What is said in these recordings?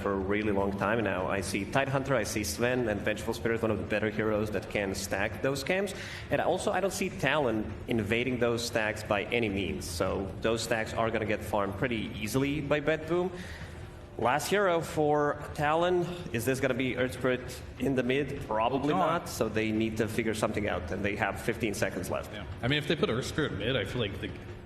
for a really long time now. I see Tidehunter, I see Sven, and Vengeful Spirit, one of the better heroes that can stack those camps. And also, I don't see Talon invading those stacks by any means. So those stacks are going to get farmed pretty easily by BetBoom. Last hero for Talon. Is this going to be Earth Spirit in the mid? Probably not. So they need to figure something out, and they have 15 seconds left. Yeah. I mean, if they put Earth Spirit mid, I feel like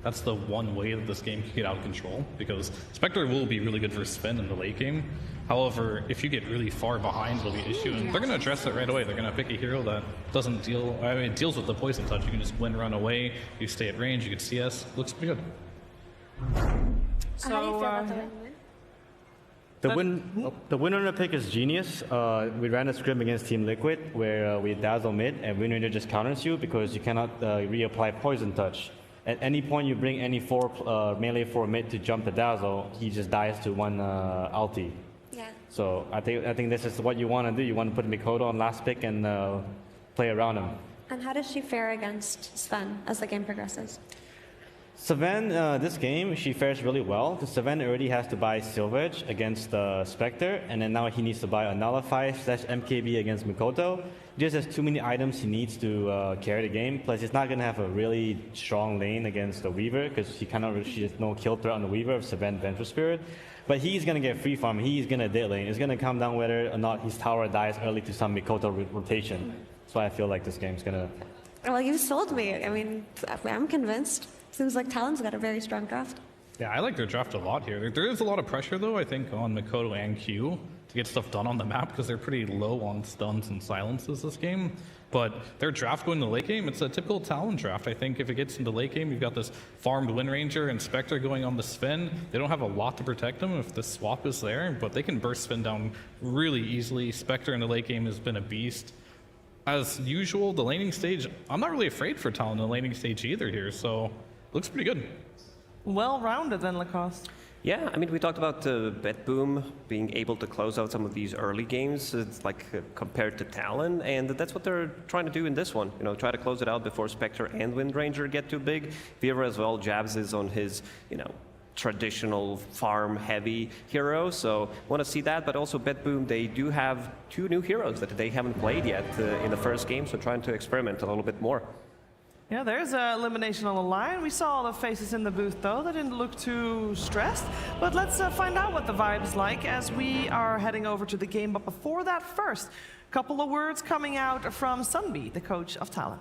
that's the one way that this game can get out of control, because Spectre will be really good for Sven in the late game. However, if you get really far behind, it'll be an issue, and they're going to address it right away. They're going to pick a hero that doesn't deal, I mean, it deals with the poison touch. You can just win, run away, you stay at range, you get CS. Looks pretty good. So, how do you feel about the win? The Windrunner pick is genius. We ran a scrim against Team Liquid where we dazzle mid and Windrunner just counters you because you cannot reapply Poison Touch. At any point you bring any melee 4 mid to jump the dazzle, he just dies to one ulti. Yeah. So I think this is what you want to do. You want to put Mikoto on last pick and play around him. And how does she fare against Sven as the game progresses? Sven, this game, she fares really well. Sven already has to buy Silver Edge against Spectre, and then now he needs to buy a Nullify/MKB against Mikoto. He just has too many items he needs to carry the game. Plus, he's not going to have a really strong lane against the Weaver, because she has no kill threat on the Weaver of Sven Vengeful Spirit. But he's going to get free farm. He's going to dead lane. It's going to come down whether or not his tower dies early to some Mikoto rotation. So I feel like this game's going to... Well, you sold me. I mean, I'm convinced. Seems like Talon's got a very strong draft. Yeah, I like their draft a lot here. There is a lot of pressure, though, I think, on Mikoto and Q to get stuff done on the map, because they're pretty low on stuns and silences this game. But their draft going to late game, it's a typical Talon draft. I think if it gets into late game, you've got this farmed Wind Ranger and Spectre going on the Sven. They don't have a lot to protect them if the swap is there, but they can burst Sven down really easily. Spectre in the late game has been a beast. As usual, the laning stage, I'm not really afraid for Talon in the laning stage either here, so looks pretty good. Well-rounded then, Lacoste. Yeah, I mean, we talked about BetBoom being able to close out some of these early games, compared to Talon, and that's what they're trying to do in this one. You know, try to close it out before Spectre and Wind Ranger get too big. Vieira as well, Jabz is on his, traditional farm-heavy hero, so want to see that. But also BetBoom, they do have 2 new heroes that they haven't played yet in the first game, so trying to experiment a little bit more. Yeah, there's elimination on the line. We saw all the faces in the booth, though. They didn't look too stressed. But let's find out what the vibe's like as we are heading over to the game. But before that, first, a couple of words coming out from Sunby, the coach of Talon.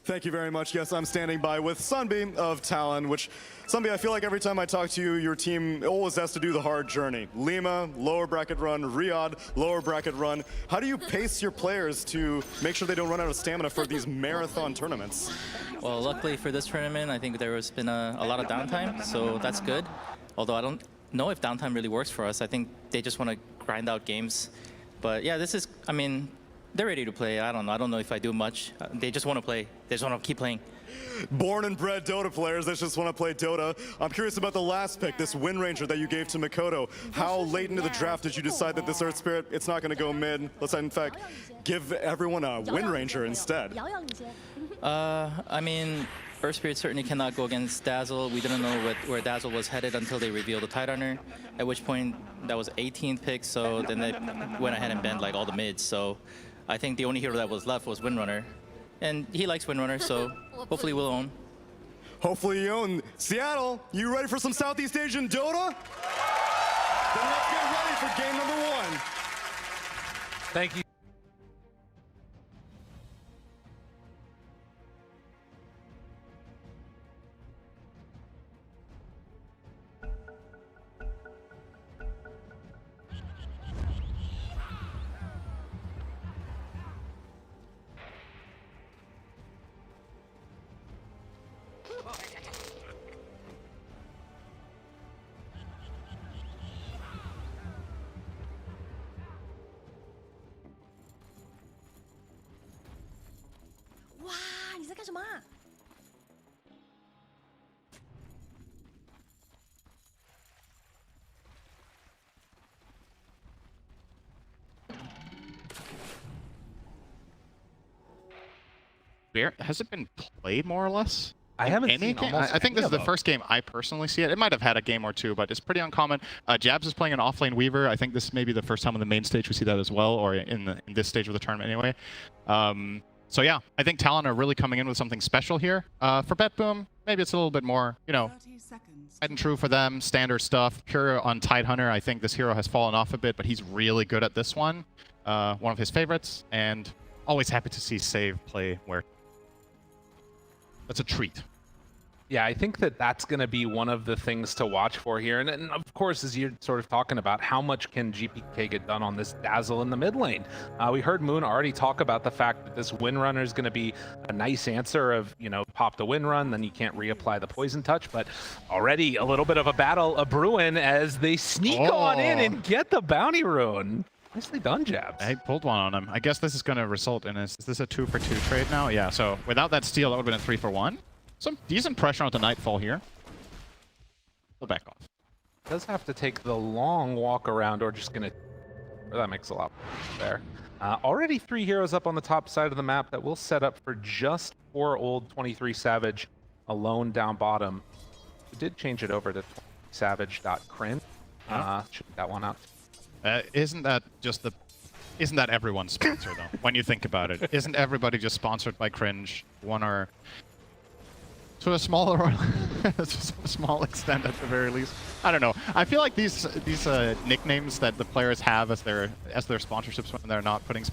Thank you very much. Yes, I'm standing by with Sunby of Talon, which, Sunby, I feel like every time I talk to you, your team always has to do the hard journey. Lima, lower bracket run, Riyadh, lower bracket run. How do you pace your players to make sure they don't run out of stamina for these marathon tournaments? Well, luckily for this tournament, I think there has been a lot of downtime, so that's good. Although I don't know if downtime really works for us. I think they just want to grind out games. But yeah, this is, I mean, they're ready to play. I don't know. I don't know if I do much. They just want to play. They just want to keep playing. Born and bred Dota players that just want to play Dota. I'm curious about the last pick, this Wind Ranger that you gave to Mikoto. How late into the draft did you decide that this Earth Spirit, it's not going to go mid? Let's, in fact, give everyone a Wind Ranger instead. I mean, Earth Spirit certainly cannot go against Dazzle. We didn't know where Dazzle was headed until they revealed the Tidehunter, at which point that was 18th pick, so then they went ahead and banned like all the mids. So I think the only hero that was left was Windrunner. And he likes Windrunner, so hopefully we'll own. Hopefully you own. Seattle, you ready for some Southeast Asian Dota? Then let's get ready for game number 1. Thank you. Has it been played more or less? I haven't any seen game. almost I think any this is of the them. first game I personally see it. It might have had a game or two, but it's pretty uncommon. Jabz is playing an offlane Weaver. I think this may be the first time on the main stage we see that as well, or in this stage of the tournament anyway. So yeah, I think Talon are really coming in with something special here. For BetBoom, maybe it's a little bit more, you know, tried and true for them, standard stuff. Pure on Tidehunter, I think this hero has fallen off a bit, but he's really good at this one. One of his favorites, and always happy to see Save play where. That's a treat. Yeah, I think that that's going to be one of the things to watch for here. And of course, as you're sort of talking about, how much can GPK get done on this Dazzle in the mid lane? We heard Moon already talk about the fact that this Windrunner is going to be a nice answer of, you know, pop the Windrun, then you can't reapply the Poison Touch. But already a little bit of a battle a brewing as they sneak on in and get the Bounty Rune. Nicely done, Jabz. I pulled one on him. I guess this is going to result in is this a 2-for-2 trade now? Yeah, so without that steal, that would have been a 3-for-1. Some decent pressure onto Nightfall here. We'll back off. Does have to take the long walk around, or just going to... That makes a lot there. Already 3 heroes up on the top side of the map that will set up for just 4 old 23 Savage alone down bottom. We did change it over to savage.crin. Should get that one out. Isn't that everyone's sponsor though? When you think about it, isn't everybody just sponsored by Cringe? One or to a smaller, to a small extent at the very least. I don't know. I feel like these nicknames that the players have as their sponsorships when they're not putting.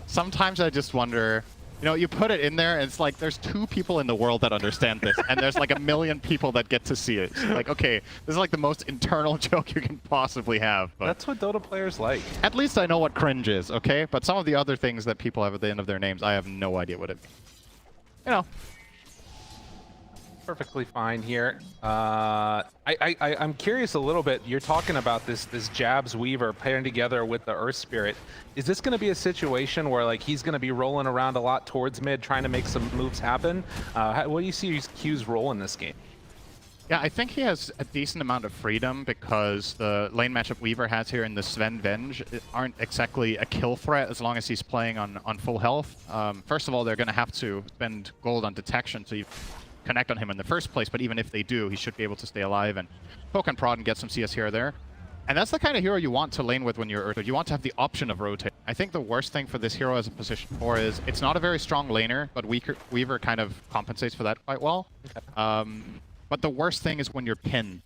Sometimes I just wonder. You know, you put it in there, and it's like there's 2 people in the world that understand this, and there's like 1 million people that get to see it. So like, okay, this is like the most internal joke you can possibly have. But that's what Dota players like. At least I know what cringe is, okay? But some of the other things that people have at the end of their names, I have no idea what it means. You know. Perfectly fine here. I'm curious a little bit. You're talking about this Jabz Weaver pairing together with the Earth Spirit. Is this going to be a situation where like he's going to be rolling around a lot towards mid, trying to make some moves happen? What do you see Q's role in this game? Yeah, I think he has a decent amount of freedom because the lane matchup Weaver has here in the Sven Venge aren't exactly a kill threat as long as he's playing on full health. First of all, they're going to have to spend gold on detection to connect on him in the first place, but even if they do, he should be able to stay alive and poke and prod and get some CS here or there. And that's the kind of hero you want to lane with when you're Earth. You want to have the option of rotate. I think the worst thing for this hero as a position 4 is it's not a very strong laner, but Weaver kind of compensates for that quite well. But the worst thing is when you're pinned.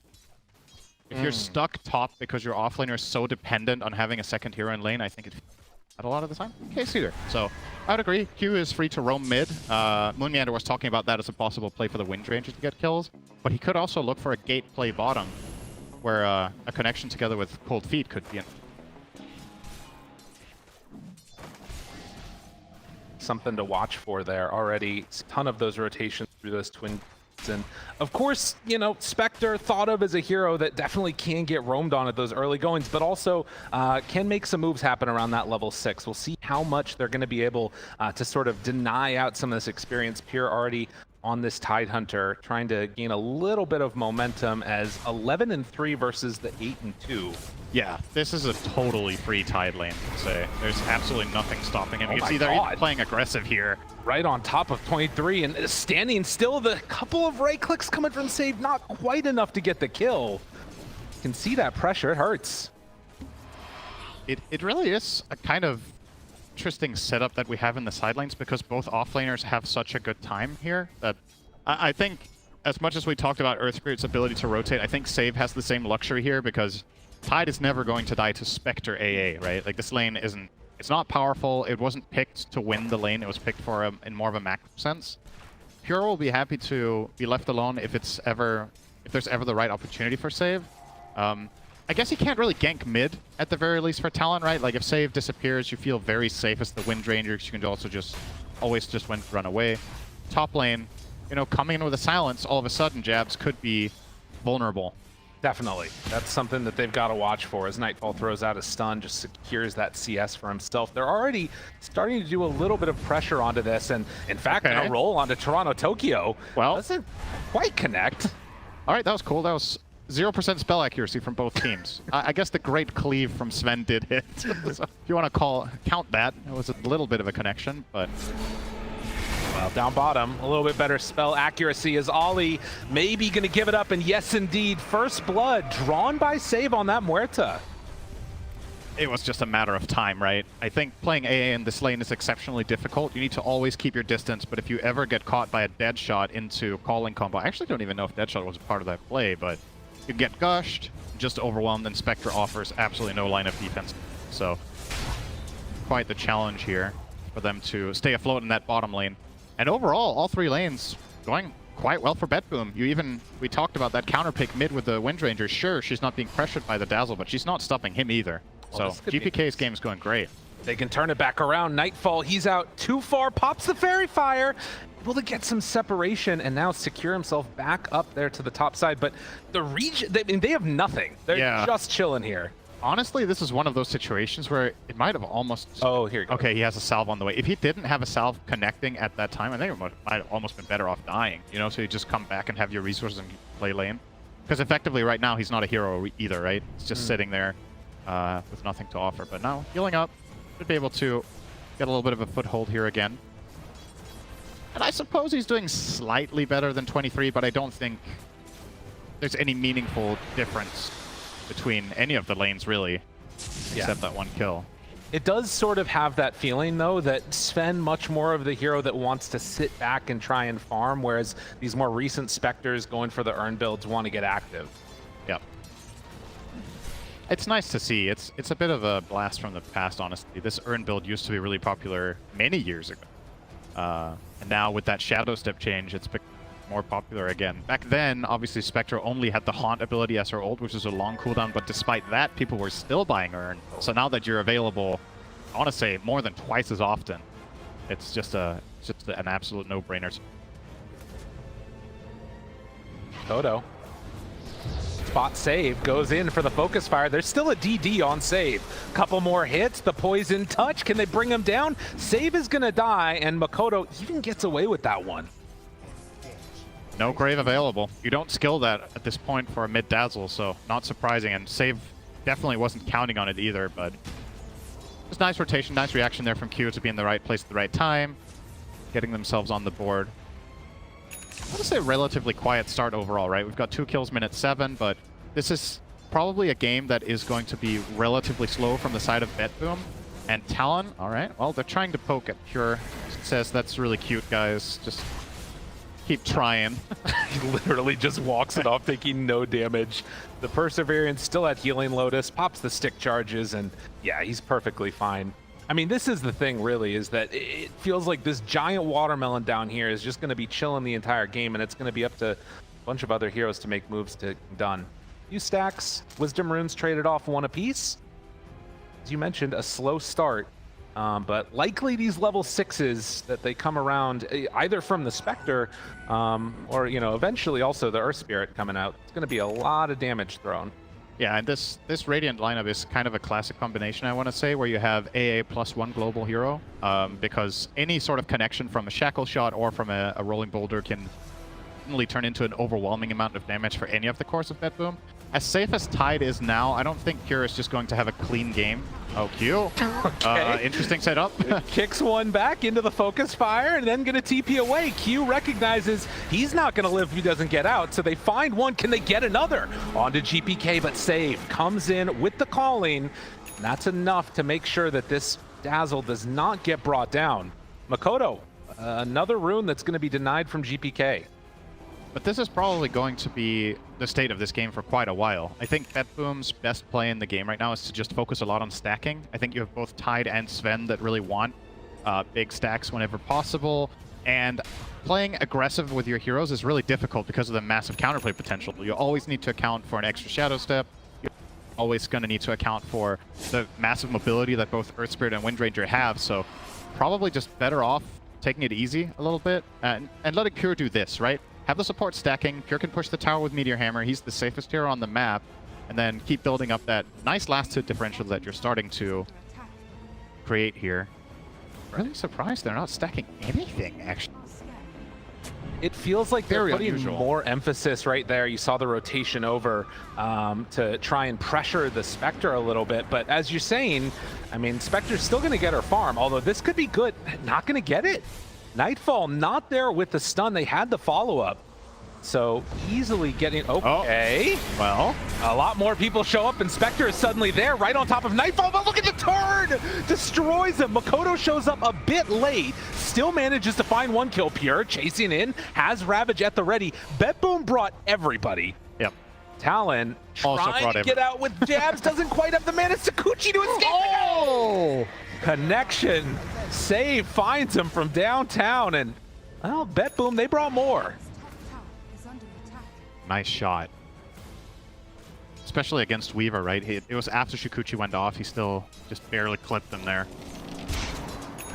If you're stuck top because your offlaner is so dependent on having a second hero in lane, I think it's a lot of the time. Case either. So I would agree. Q is free to roam mid. Moonmeander was talking about that as a possible play for the Wind Ranger to get kills, but he could also look for a gate play bottom, where a connection together with Cold Feet could be in. Something to watch for there already. A ton of those rotations through those twin. And of course, you know, Spectre thought of as a hero that definitely can get roamed on at those early goings, but also can make some moves happen around that level 6. We'll see how much they're going to be able to sort of deny out some of this experience. Pure already on this Tidehunter, trying to gain a little bit of momentum as 11-3 versus the 8-2. Yeah, this is a totally free Tide lane, I'd say. There's absolutely nothing stopping him. You can see they're playing aggressive here. Right on top of 23 and standing still. The couple of right clicks coming from Save, not quite enough to get the kill. You can see that pressure, it hurts. It really is a kind of interesting setup that we have in the side lanes because both offlaners have such a good time here that I think as much as we talked about Earth Spirit's ability to rotate, I think Save has the same luxury here because Tide is never going to die to Spectre AA, right? Like this lane isn't, it's not powerful. It wasn't picked to win the lane. It was picked for in more of a macro sense. Pure will be happy to be left alone if there's ever the right opportunity for Save. I guess he can't really gank mid at the very least for Talon, right? Like if Save disappears, you feel very safe as the Wind Ranger because you can also always run away. Top lane, you know, coming in with a silence, all of a sudden Jabz could be vulnerable. Definitely. That's something that they've got to watch for as Nightfall throws out a stun, just secures that CS for himself. They're already starting to do a little bit of pressure onto this, and in fact, gonna roll onto TORONTOTOKYO. Well, doesn't quite connect. All right, that was cool. That was 0% spell accuracy from both teams. I guess the great cleave from Sven did hit. So if you want to count that, it was a little bit of a connection, but Well, down bottom, a little bit better spell accuracy as Ollie maybe going to give it up. And yes, indeed, first blood drawn by Save on that Muerta. It was just a matter of time, right? I think playing AA in this lane is exceptionally difficult. You need to always keep your distance, but if you ever get caught by a dead shot into calling combo, I actually don't even know if dead shot was a part of that play, but you get gushed, just overwhelmed, and Spectre offers absolutely no line of defense. So quite the challenge here for them to stay afloat in that bottom lane. And overall, all three lanes going quite well for BetBoom. We talked about that counter pick mid with the Wind Ranger. Sure, she's not being pressured by the Dazzle, but she's not stopping him either. Well, so GPK's game is going great. They can turn it back around. Nightfall, he's out too far, pops the Fairy Fire, able to get some separation and now secure himself back up there to the top side. But the region, they have nothing. They're just chilling here. Honestly, this is one of those situations where it might have almost... Oh, here you go. Okay, he has a salve on the way. If he didn't have a salve connecting at that time, I think it might have almost been better off dying, you know, so you just come back and have your resources and play lane. Because effectively right now, he's not a hero either, right? He's just sitting there with nothing to offer. But now, healing up, should be able to get a little bit of a foothold here again. And I suppose he's doing slightly better than 23, but I don't think there's any meaningful difference between any of the lanes, really, except that one kill. It does sort of have that feeling, though, that Sven much more of the hero that wants to sit back and try and farm, whereas these more recent Spectres going for the earn builds want to get active. Yep. It's nice to see. It's a bit of a blast from the past, honestly. This earn build used to be really popular many years ago. And now with that Shadow Step change, it's become more popular again. Back then, obviously, Spectre only had the Haunt ability as her ult, which is a long cooldown, but despite that, people were still buying Earn. So now that you're available, I want to say more than twice as often, it's just an absolute no-brainer. Mikoto. Spot save, goes in for the focus fire. There's still a DD on save. Couple more hits, the poison touch. Can they bring him down? Save is gonna die, and Mikoto even gets away with that one. No Grave available. You don't skill that at this point for a mid Dazzle, so not surprising. And Save definitely wasn't counting on it either, but just nice rotation, nice reaction there from Q to be in the right place at the right time, getting themselves on the board. I want to say relatively quiet start overall, right? We've got 2 kills minute 7, but this is probably a game that is going to be relatively slow from the side of BetBoom. And Talon, all right, well, they're trying to poke at Pure. Says that's really cute, guys. Just keep trying. He literally just walks it off, taking no damage. The Perseverance still at Healing Lotus, pops the stick charges, and yeah, he's perfectly fine. I mean, this is the thing, really, is that it feels like this giant watermelon down here is just going to be chilling the entire game, and it's going to be up to a bunch of other heroes to make moves to done. Few stacks, Wisdom Runes traded off 1 apiece. As you mentioned, a slow start, but likely these level 6s that they come around either from the Spectre or, you know, eventually also the Earth Spirit coming out. It's going to be a lot of damage thrown. Yeah, and this Radiant lineup is kind of a classic combination, I want to say, where you have AA plus 1 global hero, because any sort of connection from a Shackle Shot or from a Rolling Boulder can really turn into an overwhelming amount of damage for any of the cores of BetBoom. As safe as Tide is now, I don't think Pure is just going to have a clean game. Oh, Q. Okay. Interesting setup. Kicks one back into the focus fire and then going to TP away. Q recognizes he's not going to live if he doesn't get out, so they find one. Can they get another? Onto GPK, but Save comes in with the calling. And that's enough to make sure that this Dazzle does not get brought down. Mikoto, another rune that's going to be denied from GPK. But this is probably going to be the state of this game for quite a while. I think BetBoom's best play in the game right now is to just focus a lot on stacking. I think you have both Tide and Sven that really want big stacks whenever possible. And playing aggressive with your heroes is really difficult because of the massive counterplay potential. You always need to account for an extra Shadow Step. You're always going to need to account for the massive mobility that both Earth Spirit and Wind Ranger have. So probably just better off taking it easy a little bit and letting Pure do this, right? Have the support stacking. Pure can push the tower with Meteor Hammer. He's the safest hero on the map. And then keep building up that nice last hit differential that you're starting to create here. Really surprised they're not stacking anything, actually. It feels like they're Very putting unusual. more emphasis right there. You saw the rotation over to try and pressure the Spectre a little bit. But as you're saying, I mean, Spectre's still going to get her farm, although this could be good. Not going to get it. Nightfall not there with the stun. They had the follow-up. So easily getting, okay. Oh, well. A lot more people show up and Spectre is suddenly there right on top of Nightfall, but look at the turn! Destroys him. Mikoto shows up a bit late, still manages to find 1 kill. Pure chasing in, has Ravage at the ready. BetBoom brought everybody. Yep. Talon Also trying brought to get out with Jabz, doesn't quite have the mana. Sakuchi to escape. Oh! Connection. Save finds him from downtown, and well, BetBoom, they brought more. Nice shot. Especially against Weaver, right? It was after Sakuchi went off, he still just barely clipped them there.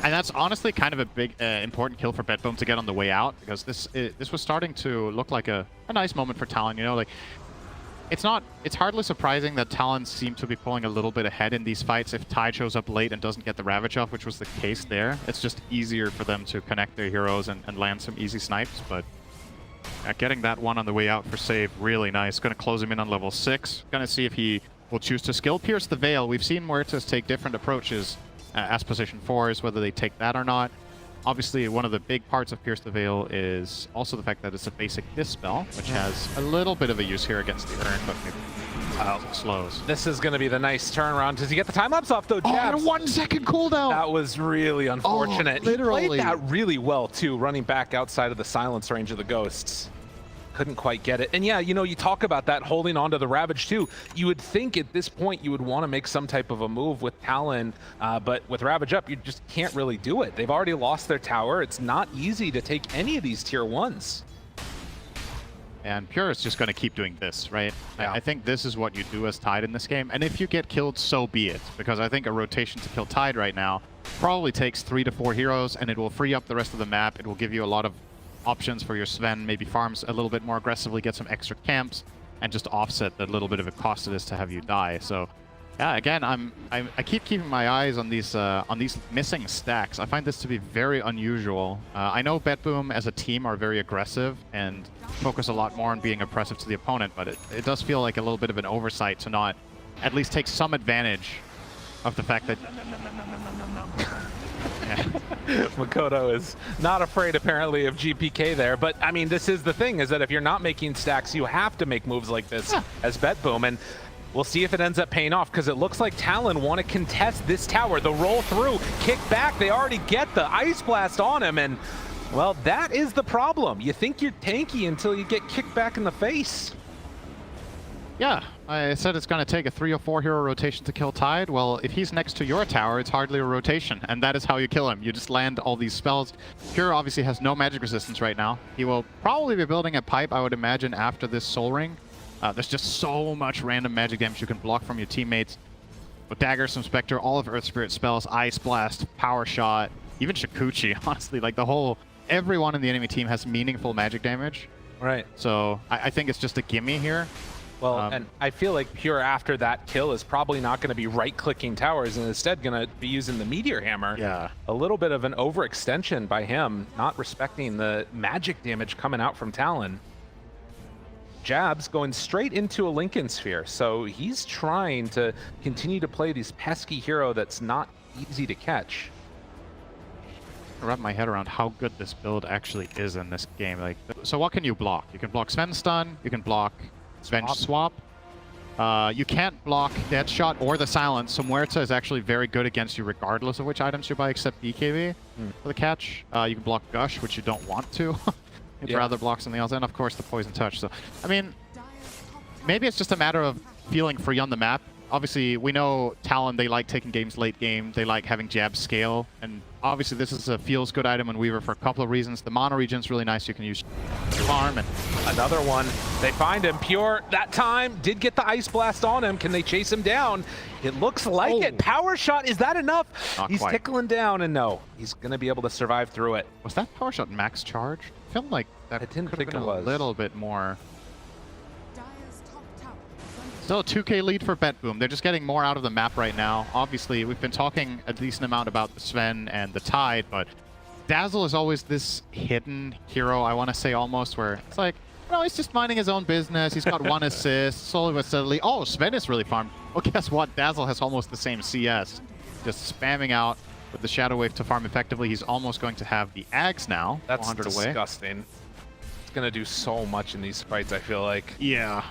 And that's honestly kind of a big, important kill for BetBoom to get on the way out, because this was starting to look like a nice moment for Talon, you know, like it's hardly surprising that Talon seem to be pulling a little bit ahead in these fights if Tide shows up late and doesn't get the Ravage off, which was the case there. It's just easier for them to connect their heroes and land some easy snipes, but getting that one on the way out for save, really nice. Going to close him in on level 6. Going to see if he will choose to skill pierce the Veil. We've seen Muertas take different approaches as position 4s, whether they take that or not. Obviously, one of the big parts of Pierce the Veil is also the fact that it's a basic dispel, which has a little bit of a use here against the Urn, but maybe slows. This is going to be the nice turnaround. Does he get the time-lapse off, though, Jabz? Oh, and a 1 second cooldown! That was really unfortunate. Literally. He played that really well, too, running back outside of the silence range of the Ghosts. Couldn't quite get it. And yeah, you know, you talk about that holding on to the Ravage too. You would think at this point you would want to make some type of a move with Talon, but with Ravage up, you just can't really do it. They've already lost their tower. It's not easy to take any of these tier 1s. And Pure is just going to keep doing this, right? Yeah. I think this is what you do as Tide in this game. And if you get killed, so be it. Because I think a rotation to kill Tide right now probably takes 3 to 4 heroes, and it will free up the rest of the map. It will give you a lot of options for your Sven, maybe farms a little bit more aggressively, get some extra camps, and just offset the little bit of a cost it is to have you die. So, yeah, again, I keep keeping my eyes on these missing stacks. I find this to be very unusual. I know BetBoom as a team are very aggressive and focus a lot more on being oppressive to the opponent, but it does feel like a little bit of an oversight to not at least take some advantage of the fact that Mikoto is not afraid, apparently, of GPK there. But, I mean, this is the thing, is that if you're not making stacks, you have to make moves like this as BetBoom. And we'll see if it ends up paying off, because it looks like Talon want to contest this tower. The roll through, kick back. They already get the Ice Blast on him. And, well, that is the problem. You think you're tanky until you get kicked back in the face. Yeah, I said it's going to take a 3 or 4 hero rotation to kill Tide. Well, if he's next to your tower, it's hardly a rotation, and that is how you kill him. You just land all these spells. Pure obviously has no magic resistance right now. He will probably be building a pipe, I would imagine, after this Soul Ring. There's just so much random magic damage you can block from your teammates. With Dagger, some Spectre, all of Earth Spirit spells, Ice Blast, Power Shot, even Sakuchi, honestly. Like, everyone in the enemy team has meaningful magic damage. Right. So I think it's just a gimme here. Well, and I feel like Pure after that kill is probably not going to be right-clicking towers and instead going to be using the Meteor Hammer. Yeah. A little bit of an overextension by him, not respecting the magic damage coming out from Talon. Jabz going straight into a Lincoln Sphere, so he's trying to continue to play this pesky hero that's not easy to catch. I wrap my head around how good this build actually is in this game. Like, so what can you block? You can block Sven Stun, you can block Venge Swap. You can't block Deadshot or the Silence, so Muerta is actually very good against you regardless of which items you buy, except BKB for the catch. You can block Gush, which you don't want to. You'd rather block something else, and of course the Poison Touch. So, I mean, maybe it's just a matter of feeling free on the map. Obviously, we know Talon, they like taking games late game. They like having Jabz scale. And obviously, this is a feels-good item in Weaver for a couple of reasons. The mono region's really nice. You can use farm. And another one. They find him. Pure, that time, did get the Ice Blast on him. Can they chase him down? It looks like it. Power Shot, is that enough? Not He's quite. tickling down, and no. He's going to be able to survive through it. Was that Power Shot max charge? I feel like that I didn't could have think been it a was. little bit more. Still a 2k lead for BetBoom. They're just getting more out of the map right now. Obviously, we've been talking a decent amount about the Sven and the Tide, but Dazzle is always this hidden hero, I want to say almost, where it's like, you know, he's just minding his own business. He's got 1 assist, slowly but steadily. Oh, Sven is really farmed. Well, guess what? Dazzle has almost the same CS. Just spamming out with the Shadow Wave to farm effectively. He's almost going to have the Ags now. That's 400 disgusting. away. It's going to do so much in these fights, I feel like. Yeah.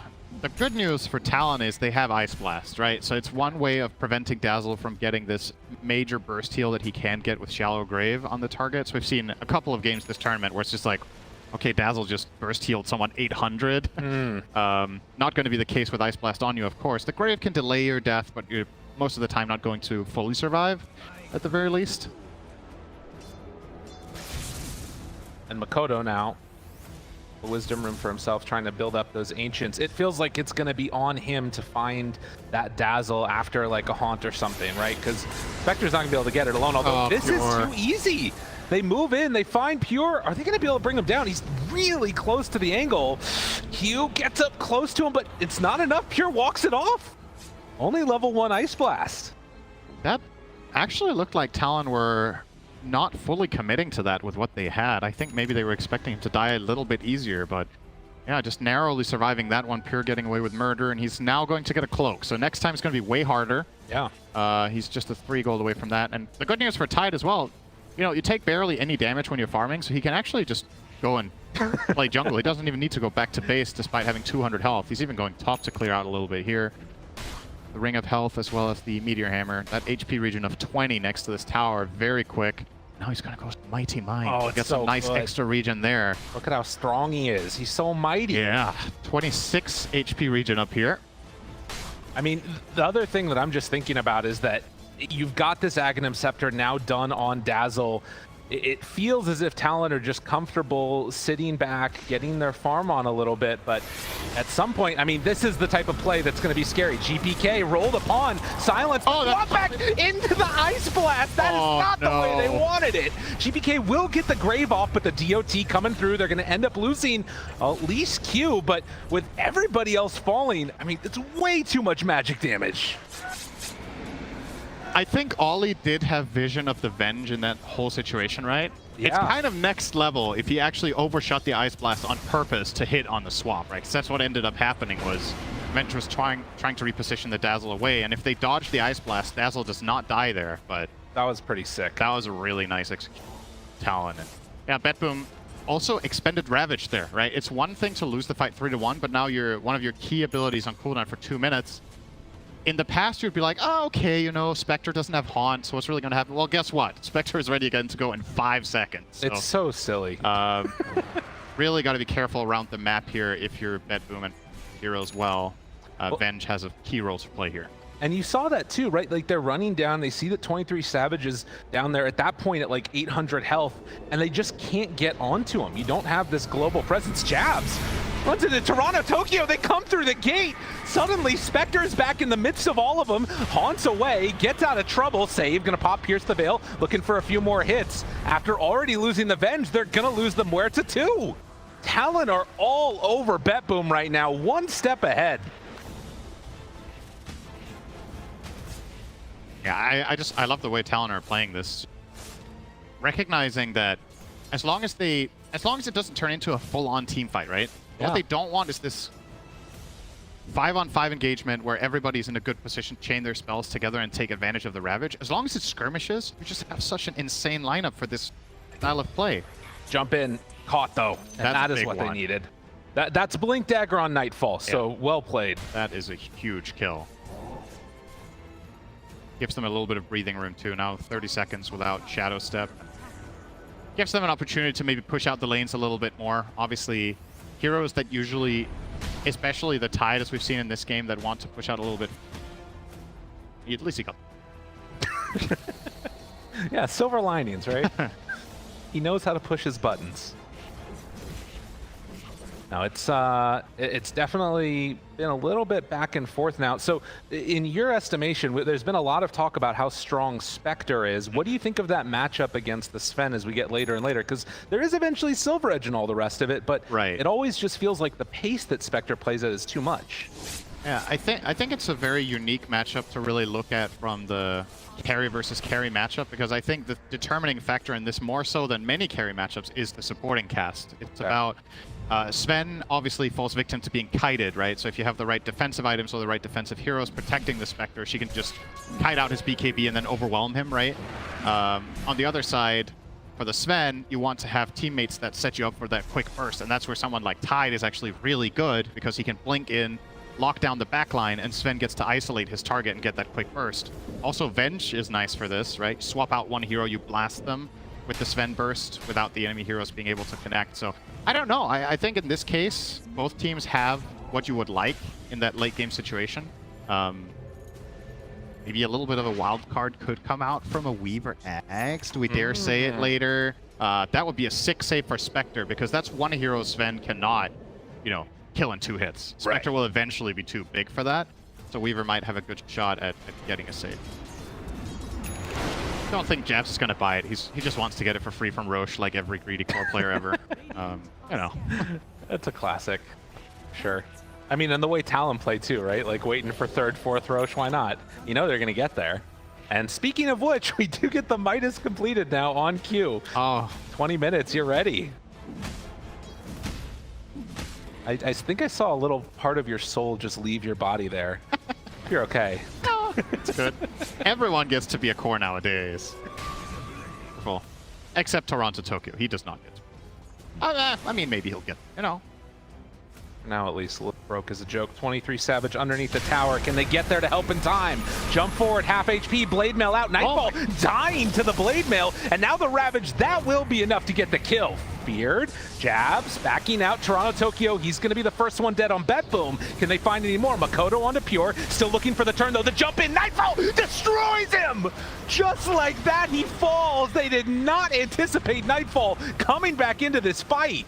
The good news for Talon is they have Ice Blast, right? So it's one way of preventing Dazzle from getting this major burst heal that he can get with Shallow Grave on the targets. We've seen a couple of games this tournament where it's just like, okay, Dazzle just burst healed someone 800. Not going to be the case with Ice Blast on you, of course. The Grave can delay your death, but you're most of the time not going to fully survive, at the very least. And Mikoto now, a wisdom room for himself, trying to build up those ancients. It feels like it's going to be on him to find that Dazzle after like a haunt or something, right? Because Spectre's not going to be able to get it alone, although this is too easy. They move in, they find Pure. Are they going to be able to bring him down? He's really close to the angle. Q gets up close to him, but it's not enough. Pure walks it off. Only level 1 Ice Blast. That actually looked like Talon were not fully committing to that with what they had. I think maybe they were expecting him to die a little bit easier, but yeah, just narrowly surviving that one. Pure getting away with murder, and he's now going to get a cloak. So next time it's going to be way harder. Yeah. He's just a 3 gold away from that. And the good news for Tide as well, you know, you take barely any damage when you're farming, so he can actually just go and play jungle. He doesn't even need to go back to base despite having 200 health. He's even going top to clear out a little bit here. The Ring of Health as well as the Meteor Hammer. That HP regen of 20 next to this tower, very quick. Now he's going to go Mighty Mind. Oh, Get some nice extra regen there. Look at how strong he is. He's so mighty. Yeah, 26 HP regen up here. I mean, the other thing that I'm just thinking about is that you've got this Aghanim Scepter now done on Dazzle. It feels as if Talon are just comfortable sitting back, getting their farm on a little bit, but at some point, I mean, this is the type of play that's going to be scary. GPK rolled upon, silence, brought back into the Ice Blast. That is not the way they wanted it. GPK will get the Grave off, but the DOT coming through, they're going to end up losing at least Q, but with everybody else falling, I mean, it's way too much magic damage. I think Ollie did have vision of the Venge in that whole situation, right? Yeah. It's kind of next level if he actually overshot the Ice Blast on purpose to hit on the swap, right? Because that's what ended up happening was Venge was trying to reposition the Dazzle away, and if they dodge the Ice Blast, Dazzle does not die there, but... That was pretty sick. That was a really nice execution. Talon. And yeah, BetBoom also expended Ravage there, right? It's one thing to lose the fight 3-1, but now one of your key abilities on cooldown for 2 minutes. In the past, you'd be like, oh, okay, you know, Spectre doesn't have Haunt, so what's really going to happen? Well, guess what? Spectre is ready again to go in 5 seconds. So, it's so silly. Really got to be careful around the map here if you're BetBoom and Hero as well. Venge has a key role to play here. And you saw that too, right? Like they're running down, they see that 23 Savages down there at that point at like 800 health, and they just can't get onto him. You don't have this global presence. Jabz runs into TORONTOTOKYO, they come through the gate. Suddenly, Spectre is back in the midst of all of them, haunts away, gets out of trouble. Save, gonna pop Pierce the Veil, looking for a few more hits. After already losing the Venge, they're gonna lose the Muerta too. Talon are all over BetBoom right now, one step ahead. Yeah, I love the way Talon are playing this. Recognizing that as long as it doesn't turn into a full-on team fight, right? Yeah. What they don't want is this 5-on-5 engagement where everybody's in a good position to chain their spells together and take advantage of the Ravage. As long as it's skirmishes, you just have such an insane lineup for this style of play. Jump in, caught though, and that is what they needed. That's Blink Dagger on Nightfall, so well played. That is a huge kill. Gives them a little bit of breathing room too. Now 30 seconds without Shadow Step. Gives them an opportunity to maybe push out the lanes a little bit more. Obviously, heroes that usually, especially the Tide as we've seen in this game, that want to push out a little bit. At least he got. Yeah, silver linings, right? He knows how to push his buttons. Now it's definitely been a little bit back and forth now. So in your estimation, there's been a lot of talk about how strong Spectre is. What do you think of that matchup against the Sven as we get later and later? Because there is eventually Silver Edge and all the rest of it, but it always just feels like the pace that Spectre plays at is too much. Yeah, I think it's a very unique matchup to really look at from the carry versus carry matchup, because I think the determining factor in this more so than many carry matchups is the supporting cast. It's about Sven obviously falls victim to being kited, right? So if you have the right defensive items or the right defensive heroes protecting the Spectre, she can just kite out his BKB and then overwhelm him, right? On the other side, for the Sven, you want to have teammates that set you up for that quick burst, and that's where someone like Tide is actually really good because he can blink in, lock down the backline, and Sven gets to isolate his target and get that quick burst. Also, Venge is nice for this, right? Swap out one hero, you blast them with the Sven burst without the enemy heroes being able to connect. So I don't know. I think in this case, both teams have what you would like in that late game situation. Maybe a little bit of a wild card could come out from a Weaver X. Do we dare say it later? That would be a sick save for Spectre because that's one hero Sven cannot, you know, kill in 2 hits. Spectre will eventually be too big for that. So Weaver might have a good shot at getting a save. I don't think Jabz is going to buy it. He just wants to get it for free from Roche like every greedy core player ever. You know. That's a classic. Sure. I mean, and the way Talon played too, right? Like waiting for 3rd, 4th Roche, why not? You know they're going to get there. And speaking of which, we do get the Midas completed now on cue. Oh, 20 minutes, you're ready. I think I saw a little part of your soul just leave your body there. You're okay. it's good. Everyone gets to be a core nowadays. Cool. Except TORONTOTOKYO. He does not get to. I mean, maybe he'll get, you know. Now at least broke as a joke. 23 Savage underneath the tower. Can they get there to help in time? Jump forward, half HP, Blade Mail out. Nightfall dying to the Blade Mail. And now the Ravage, that will be enough to get the kill. Feared, Jabz backing out TORONTOTOKYO. He's going to be the first one dead on BetBoom. Can they find any more? Mikoto onto Pure. Still looking for the turn though. The jump in. Nightfall destroys him. Just like that, he falls. They did not anticipate Nightfall coming back into this fight.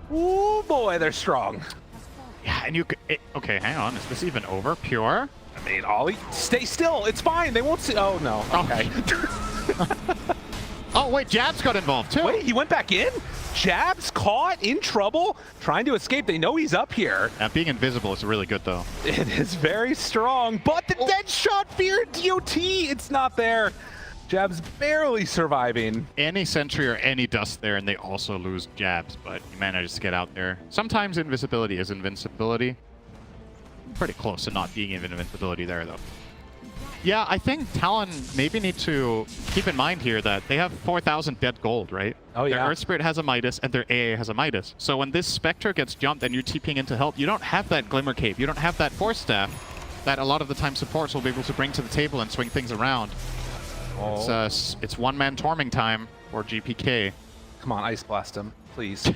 Ooh, boy, they're strong. Yeah, and you could... okay, hang on. Is this even over? Pure? I mean, Ollie, stay still. It's fine. They won't see... Oh, no. Okay. Oh, wait, Jabz got involved, too. Wait, he went back in? Jabz caught in trouble, trying to escape. They know he's up here. Being invisible is really good, though. It is very strong, but the dead shot feared DOT. It's not there. Jabz barely surviving. Any sentry or any dust there, and they also lose Jabz, but he manages to get out there. Sometimes invisibility is invincibility. Pretty close to not being invincibility there, though. Yeah, I think Talon maybe need to keep in mind here that they have 4,000 dead gold, right? Oh, yeah. Their Earth Spirit has a Midas, and their AA has a Midas. So when this Spectre gets jumped and you're TPing in to help, you don't have that Glimmer Cape. You don't have that Force Staff that a lot of the time supports will be able to bring to the table and swing things around. Oh. It's one-man torming time for GPK. Come on, Ice Blast him, please.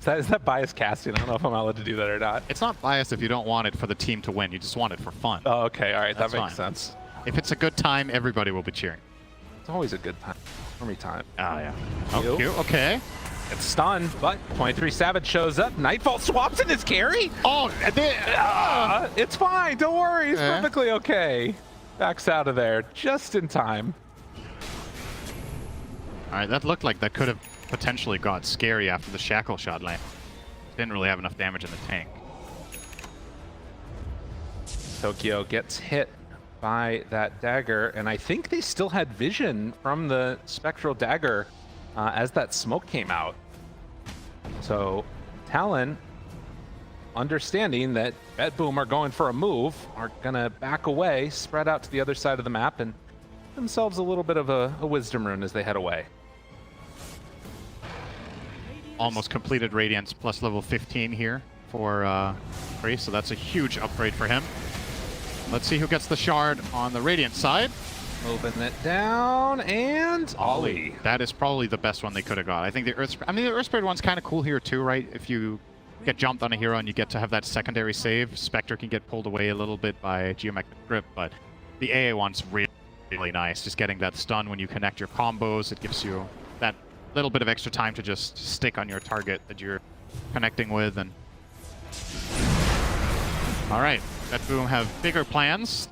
Is that biased casting? I don't know if I'm allowed to do that or not. It's not biased if you don't want it for the team to win. You just want it for fun. Oh, okay. All right. That's that makes fine. sense. If it's a good time, everybody will be cheering. It's always a good time. For me, time. Oh, yeah. Oh, cute. Okay. It's stunned, but 23 Savage shows up. Nightfall swaps in his carry. Oh, it's fine. Don't worry. It's perfectly okay. Backs out of there just in time. All right, that looked like that could have potentially got scary after the shackle shot land. Didn't really have enough damage in the tank. Tokyo gets hit by that dagger, and I think they still had vision from the spectral dagger as that smoke came out. So Talon, understanding that BetBoom are going for a move, are gonna back away, spread out to the other side of the map, and themselves a little bit of a wisdom rune as they head away. Almost completed Radiance plus level 15 here for Free, so that's a huge upgrade for him. Let's see who gets the shard on the Radiant side. Moving it down, and Ollie. That is probably the best one they could have got. I think the Earth Spirit, the Earth Spirit one's kind of cool here too, right? If you get jumped on a hero and you get to have that secondary save, Spectre can get pulled away a little bit by Geomagnetic Grip, but the AA one's really nice. Just getting that stun when you connect your combos, it gives you that little bit of extra time to just stick on your target that you're connecting with. And all right, BetBoom have bigger plans.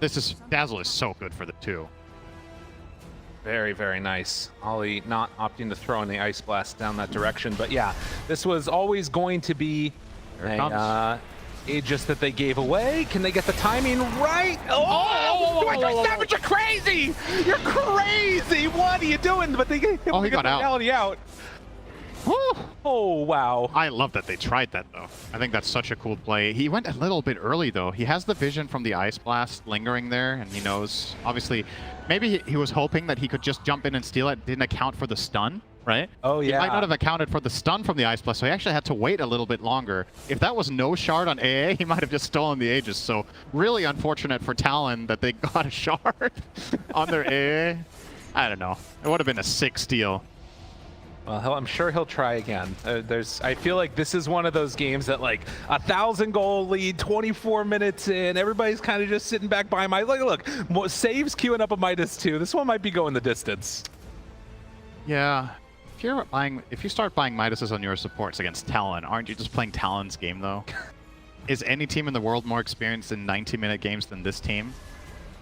Dazzle is so good for the two. Very, very nice. Ollie not opting to throw in the Ice Blast down that direction, but yeah, this was always going to be a Aegis that they gave away. Can they get the timing right? Savage, you're crazy! You're crazy! What are you doing? But they gave he got out. Reality out. Oh, wow. I love that they tried that, though. I think that's such a cool play. He went a little bit early, though. He has the vision from the Ice Blast lingering there, and he knows, obviously, maybe he was hoping that he could just jump in and steal it, didn't account for the stun, right? Oh, yeah. He might not have accounted for the stun from the Ice Blast, so he actually had to wait a little bit longer. If that was no shard on AA, he might have just stolen the Aegis, so really unfortunate for Talon that they got a shard on their AA. I don't know. It would have been a sick steal. Well, I'm sure he'll try again. I feel like this is one of those games that, like, 1,000-goal lead, 24 minutes in, everybody's kind of just sitting back by Midas. Look, saves queuing up a Midas too. This one might be going the distance. Yeah. If you start buying Midases on your supports against Talon, aren't you just playing Talon's game, though? Is any team in the world more experienced in 90-minute games than this team?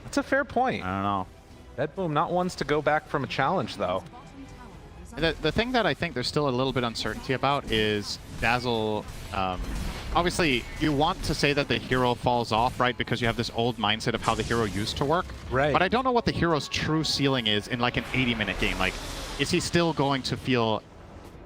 That's a fair point. I don't know. BetBoom not ones to go back from a challenge, though. The thing that I think there's still a little bit uncertainty about is Dazzle. Obviously, you want to say that the hero falls off, right? Because you have this old mindset of how the hero used to work. Right. But I don't know what the hero's true ceiling is in like an 80-minute game. Like, is he still going to feel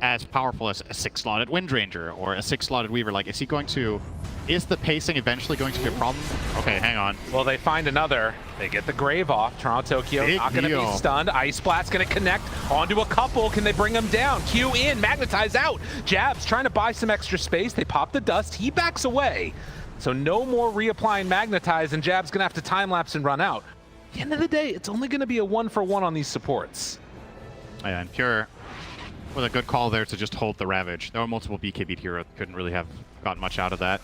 as powerful as a 6-slotted Windranger or a 6-slotted Weaver? Like, is the pacing eventually going to be a problem? Okay, hang on. Well, they find another. They get the Grave off. TORONTOTOKYO not going to be stunned. Ice Blast going to connect onto a couple. Can they bring him down? Q in, magnetize out. Jabz trying to buy some extra space. They pop the dust. He backs away. So no more reapplying magnetize, and Jabz going to have to time-lapse and run out. At the end of the day, it's only going to be a 1-for-1 on these supports. Yeah, and Pure with a good call there to just hold the Ravage. There were multiple BKB heroes. Couldn't really have gotten much out of that.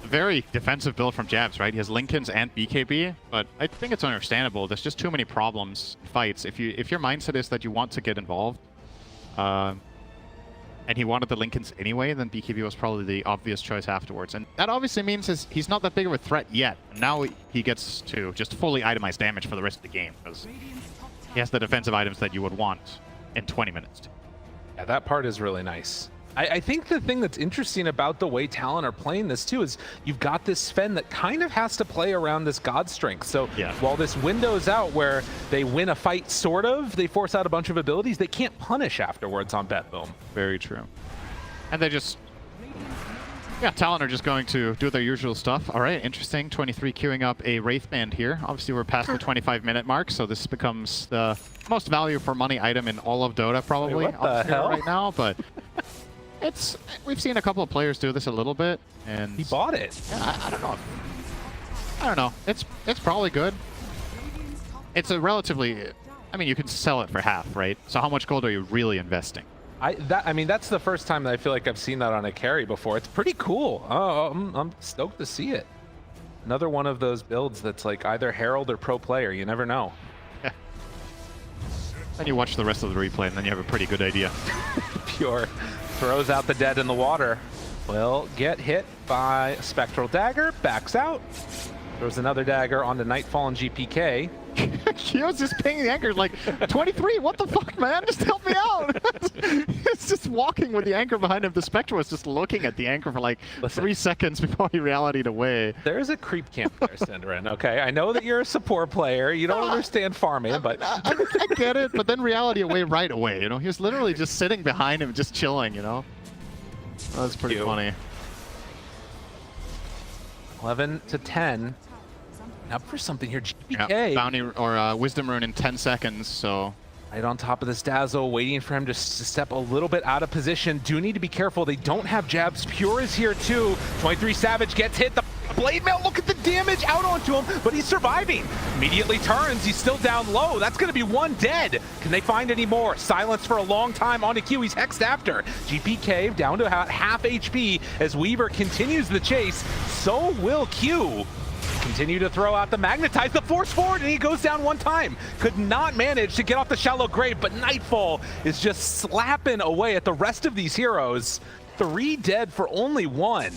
Very defensive build from Jabz, right? He has Lincolns and BKB, but I think it's understandable. There's just too many problems in fights. If your mindset is that you want to get involved, and he wanted the Lincolns anyway, then BKB was probably the obvious choice afterwards. And that obviously means he's not that big of a threat yet. Now he gets to just fully itemize damage for the rest of the game, because he has the defensive items that you would want in 20 minutes. Yeah, that part is really nice. I think the thing that's interesting about the way Talon are playing this too is you've got this Sven that kind of has to play around this God strength. So yeah, while this window's out where they win a fight, sort of, they force out a bunch of abilities, they can't punish afterwards on BetBoom. Very true. And they just... Yeah, Talon are just going to do their usual stuff. All right, interesting. 23 queuing up a Wraith Band here. Obviously, we're past the 25-minute mark, so this becomes the most value for money item in all of Dota, probably. Wait, what the hell? Right now, but we've seen a couple of players do this a little bit, and he bought it. Yeah, I don't know. I don't know. It's probably good. It's a relatively... I mean, you can sell it for half, right? So how much gold are you really investing? I mean, that's the first time that I feel like I've seen that on a carry before. It's pretty cool. Oh, I'm stoked to see it. Another one of those builds that's like either Herald or pro player. You never know. Yeah. Then you watch the rest of the replay, and then you have a pretty good idea. Pure throws out the dead in the water. Will get hit by a Spectral Dagger, backs out. Throws another dagger onto Nightfall and GPK. Kyo's just pinging the anchor like, 23, what the fuck, man? Just help me out. It's just walking with the anchor behind him. The Spectre was just looking at the anchor for like 3 seconds before he reality'd away. There's a creep camp there, Cinderin, okay? I know that you're a support player. You don't understand farming, but... I get it, but then reality away right away, you know? He was literally just sitting behind him, just chilling, you know? That was pretty funny. 11-10. Up for something here, GPK. Yeah, bounty or Wisdom Rune in 10 seconds, so... Right on top of this Dazzle, waiting for him to step a little bit out of position. Do need to be careful. They don't have Jabz. Pure is here too. 23 Savage gets hit. The Blade Mail, look at the damage out onto him, but he's surviving. Immediately turns. He's still down low. That's going to be one dead. Can they find any more? Silence for a long time onto Q. He's hexed after. GPK down to about half HP as Weaver continues the chase. So will Q. Continue to throw out the magnetize, the force forward, and he goes down one time. Could not manage to get off the shallow grave, but Nightfall is just slapping away at the rest of these heroes. 3 dead for only 1.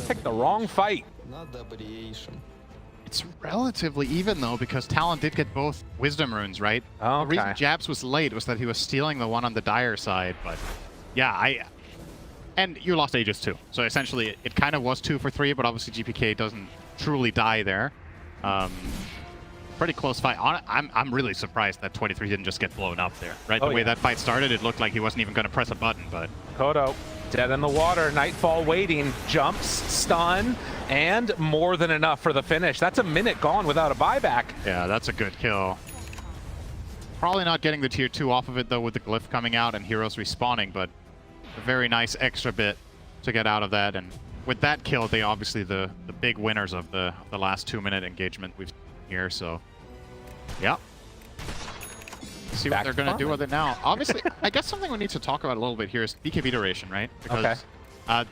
Picked the wrong fight. It's relatively even though, because Talon did get both Wisdom Runes, right? Okay. The reason Jabz was late was that he was stealing the one on the Dire side, but yeah, and you lost Aegis too. So essentially it kind of was 2 for 3, but obviously GPK doesn't truly die there. pretty close fight. I'm really surprised that 23 didn't just get blown up there, right? Oh, The way yeah. that fight started, it looked like he wasn't even going to press a button, but... Mikoto, dead in the water. Nightfall waiting. Jumps, stun, and more than enough for the finish. That's a minute gone without a buyback. Yeah, that's a good kill. Probably not getting the tier 2 off of it, though, with the glyph coming out and heroes respawning, but a very nice extra bit to get out of that. And with that kill, they obviously the big winners of the last 2-minute engagement we've seen here, so... Yeah. See what Back they're going to to do farming. with it now. Obviously, I guess something we need to talk about a little bit here is BKB duration, right? Because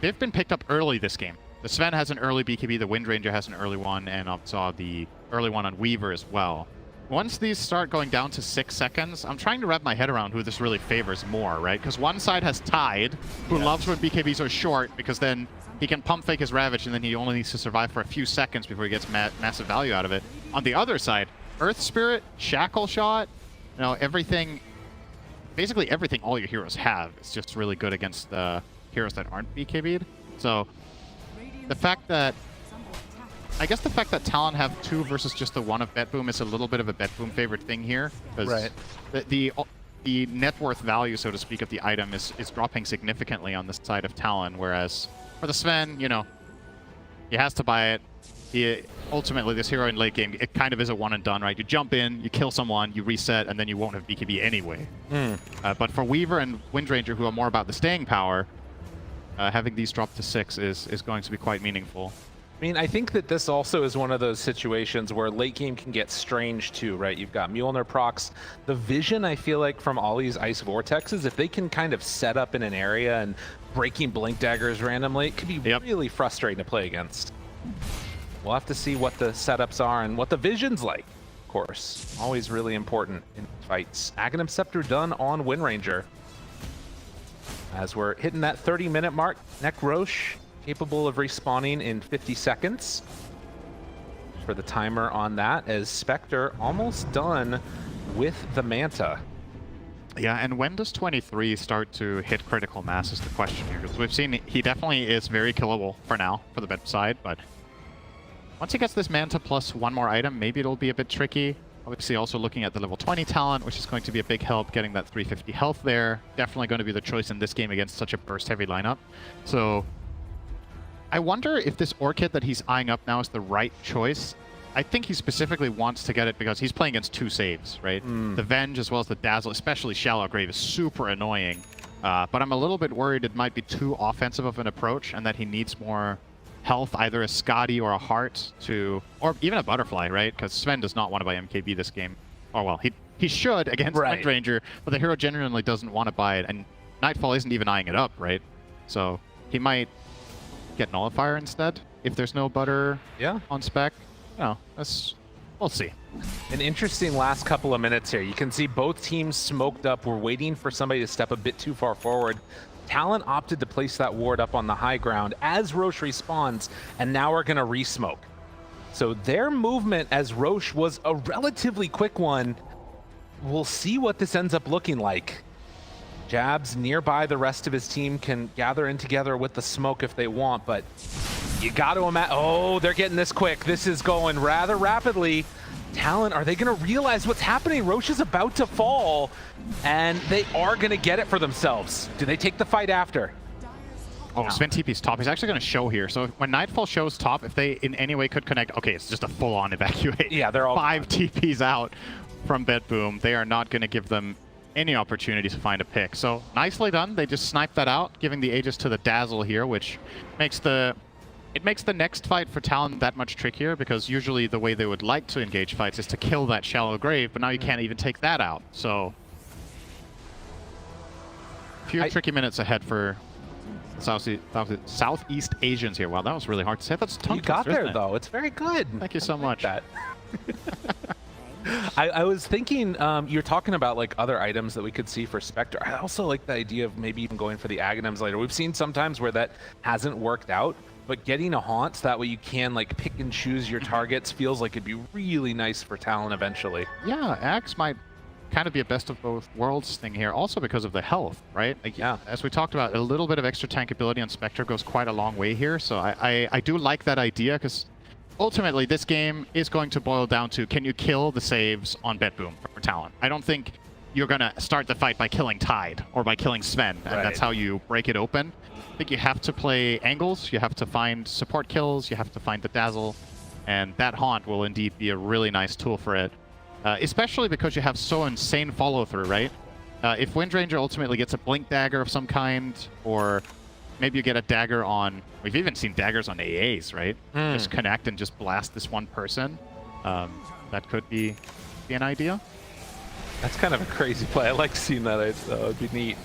they've been picked up early this game. The Sven has an early BKB, the Wind Ranger has an early one, and I saw the early one on Weaver as well. Once these start going down to 6 seconds, I'm trying to wrap my head around who this really favors more, right? Because one side has Tide, who loves when BKBs are short, because then he can pump fake his Ravage, and then he only needs to survive for a few seconds before he gets massive value out of it. On the other side, Earth Spirit, Shackle Shot, you know, everything, basically everything all your heroes have is just really good against the heroes that aren't BKB'd. So the fact that, I guess the fact that Talon have 2 versus just the 1 of BetBoom is a little bit of a BetBoom favorite thing here. Because the net worth value, so to speak, of the item is dropping significantly on the side of Talon, whereas for the Sven, you know, he has to buy it. Ultimately, this hero in late game, it kind of is a one and done, right? You jump in, you kill someone, you reset, and then you won't have BKB anyway. But for Weaver and Wind Ranger, who are more about the staying power, having these drop to 6 is going to be quite meaningful. I mean, I think that this also is one of those situations where late game can get strange too, right? You've got Mjolnir procs. The vision, I feel like, from all these Ice Vortexes, if they can kind of set up in an area and breaking Blink Daggers randomly, it could be really frustrating to play against. We'll have to see what the setups are and what the vision's like, of course. Always really important in fights. Aghanim Scepter done on Wind Ranger. As we're hitting that 30-minute mark, Neck Roche capable of respawning in 50 seconds. For the timer on that, as Spectre almost done with the Manta. Yeah, and when does 23 start to hit critical mass is the question here. Because we've seen he definitely is very killable for now, for the bet side, but once he gets this Manta plus 1 more item, maybe it'll be a bit tricky. Obviously also looking at the level 20 talent, which is going to be a big help, getting that 350 health there. Definitely going to be the choice in this game against such a burst-heavy lineup. So I wonder if this Orchid that he's eyeing up now is the right choice. I think he specifically wants to get it because he's playing against 2 saves, right? The Venge as well as the Dazzle, especially Shallow Grave, is super annoying. But I'm a little bit worried it might be too offensive of an approach and that he needs more health, either a Scotty or a Heart to, or even a Butterfly, right? Because Sven does not want to buy MKB this game. Or well, he should against Wind Ranger, but the hero genuinely doesn't want to buy it, and Nightfall isn't even eyeing it up, right? So he might get Nullifier instead if there's no Butter on spec. No, we'll see. An interesting last couple of minutes here. You can see both teams smoked up. We're waiting for somebody to step a bit too far forward. Talon opted to place that ward up on the high ground as Roche respawns, and now we're going to re-smoke. So their movement as Roche was a relatively quick one. We'll see what this ends up looking like. Jabz nearby, the rest of his team can gather in together with the smoke if they want, but you got to imagine, oh, they're getting this quick. This is going rather rapidly. Talon, are they going to realize what's happening? Roche is about to fall, and they are going to get it for themselves. Do they take the fight after? Oh, Sven TP's top. He's actually going to show here. So when Nightfall shows top, if they in any way could connect, okay, it's just a full-on evacuate. Yeah, they're all 5 TPs out from BetBoom. They are not going to give them any opportunity to find a pick. So nicely done. They just sniped that out, giving the Aegis to the Dazzle here, which makes the next fight for Talon that much trickier, because usually the way they would like to engage fights is to kill that Shallow Grave, but now you can't even take that out. So a few tricky minutes ahead for Southeast Asians here. Wow, that was really hard to say. That's tongue You got twister, there, though. It's very good. Thank you so much. I was thinking, you're talking about like other items that we could see for Spectre. I also like the idea of maybe even going for the Aghanims later. We've seen sometimes where that hasn't worked out, but getting a Haunt, that way you can like pick and choose your targets, feels like it'd be really nice for Talon eventually. Yeah, Axe might kind of be a best of both worlds thing here, also because of the health, right? Like, yeah, as we talked about, a little bit of extra tankability on Spectre goes quite a long way here, so I do like that idea, because ultimately, this game is going to boil down to, can you kill the saves on BetBoom for Talon? I don't think you're going to start the fight by killing Tide or by killing Sven, and that's how you break it open. I think you have to play angles, you have to find support kills, you have to find the Dazzle, and that Haunt will indeed be a really nice tool for it. Especially because you have so insane follow-through, right? If Windranger ultimately gets a Blink Dagger of some kind, or maybe you get a dagger on... We've even seen daggers on AAs, right? Just connect and just blast this one person. That could be an idea. That's kind of a crazy play. I like seeing that. It would be neat.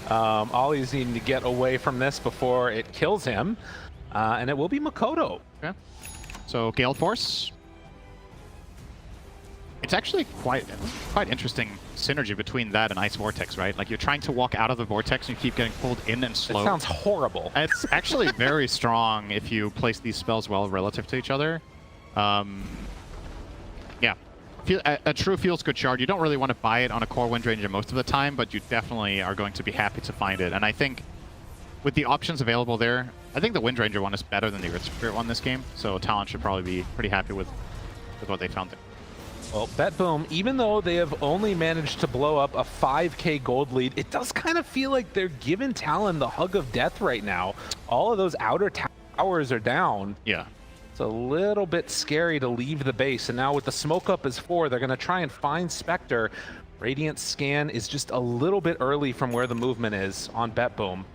Ollie's needing to get away from this before it kills him. And it will be Mikoto. Okay. So Gale Force. It's actually quite interesting synergy between that and Ice Vortex, right? Like, you're trying to walk out of the Vortex and you keep getting pulled in and slow. It sounds horrible. It's actually very strong if you place these spells well relative to each other. Yeah. A true feels good shard. You don't really want to buy it on a core Windranger most of the time, but you definitely are going to be happy to find it. And I think with the options available there, I think the Windranger one is better than the Earth Spirit one this game. So Talon should probably be pretty happy with what they found there. Well, BetBoom, even though they have only managed to blow up a 5k gold lead, it does kind of feel like they're giving Talon the hug of death right now. All of those outer towers are down. Yeah. It's a little bit scary to leave the base, and now with the smoke up as 4, they're going to try and find Spectre. Radiant scan is just a little bit early from where the movement is on BetBoom.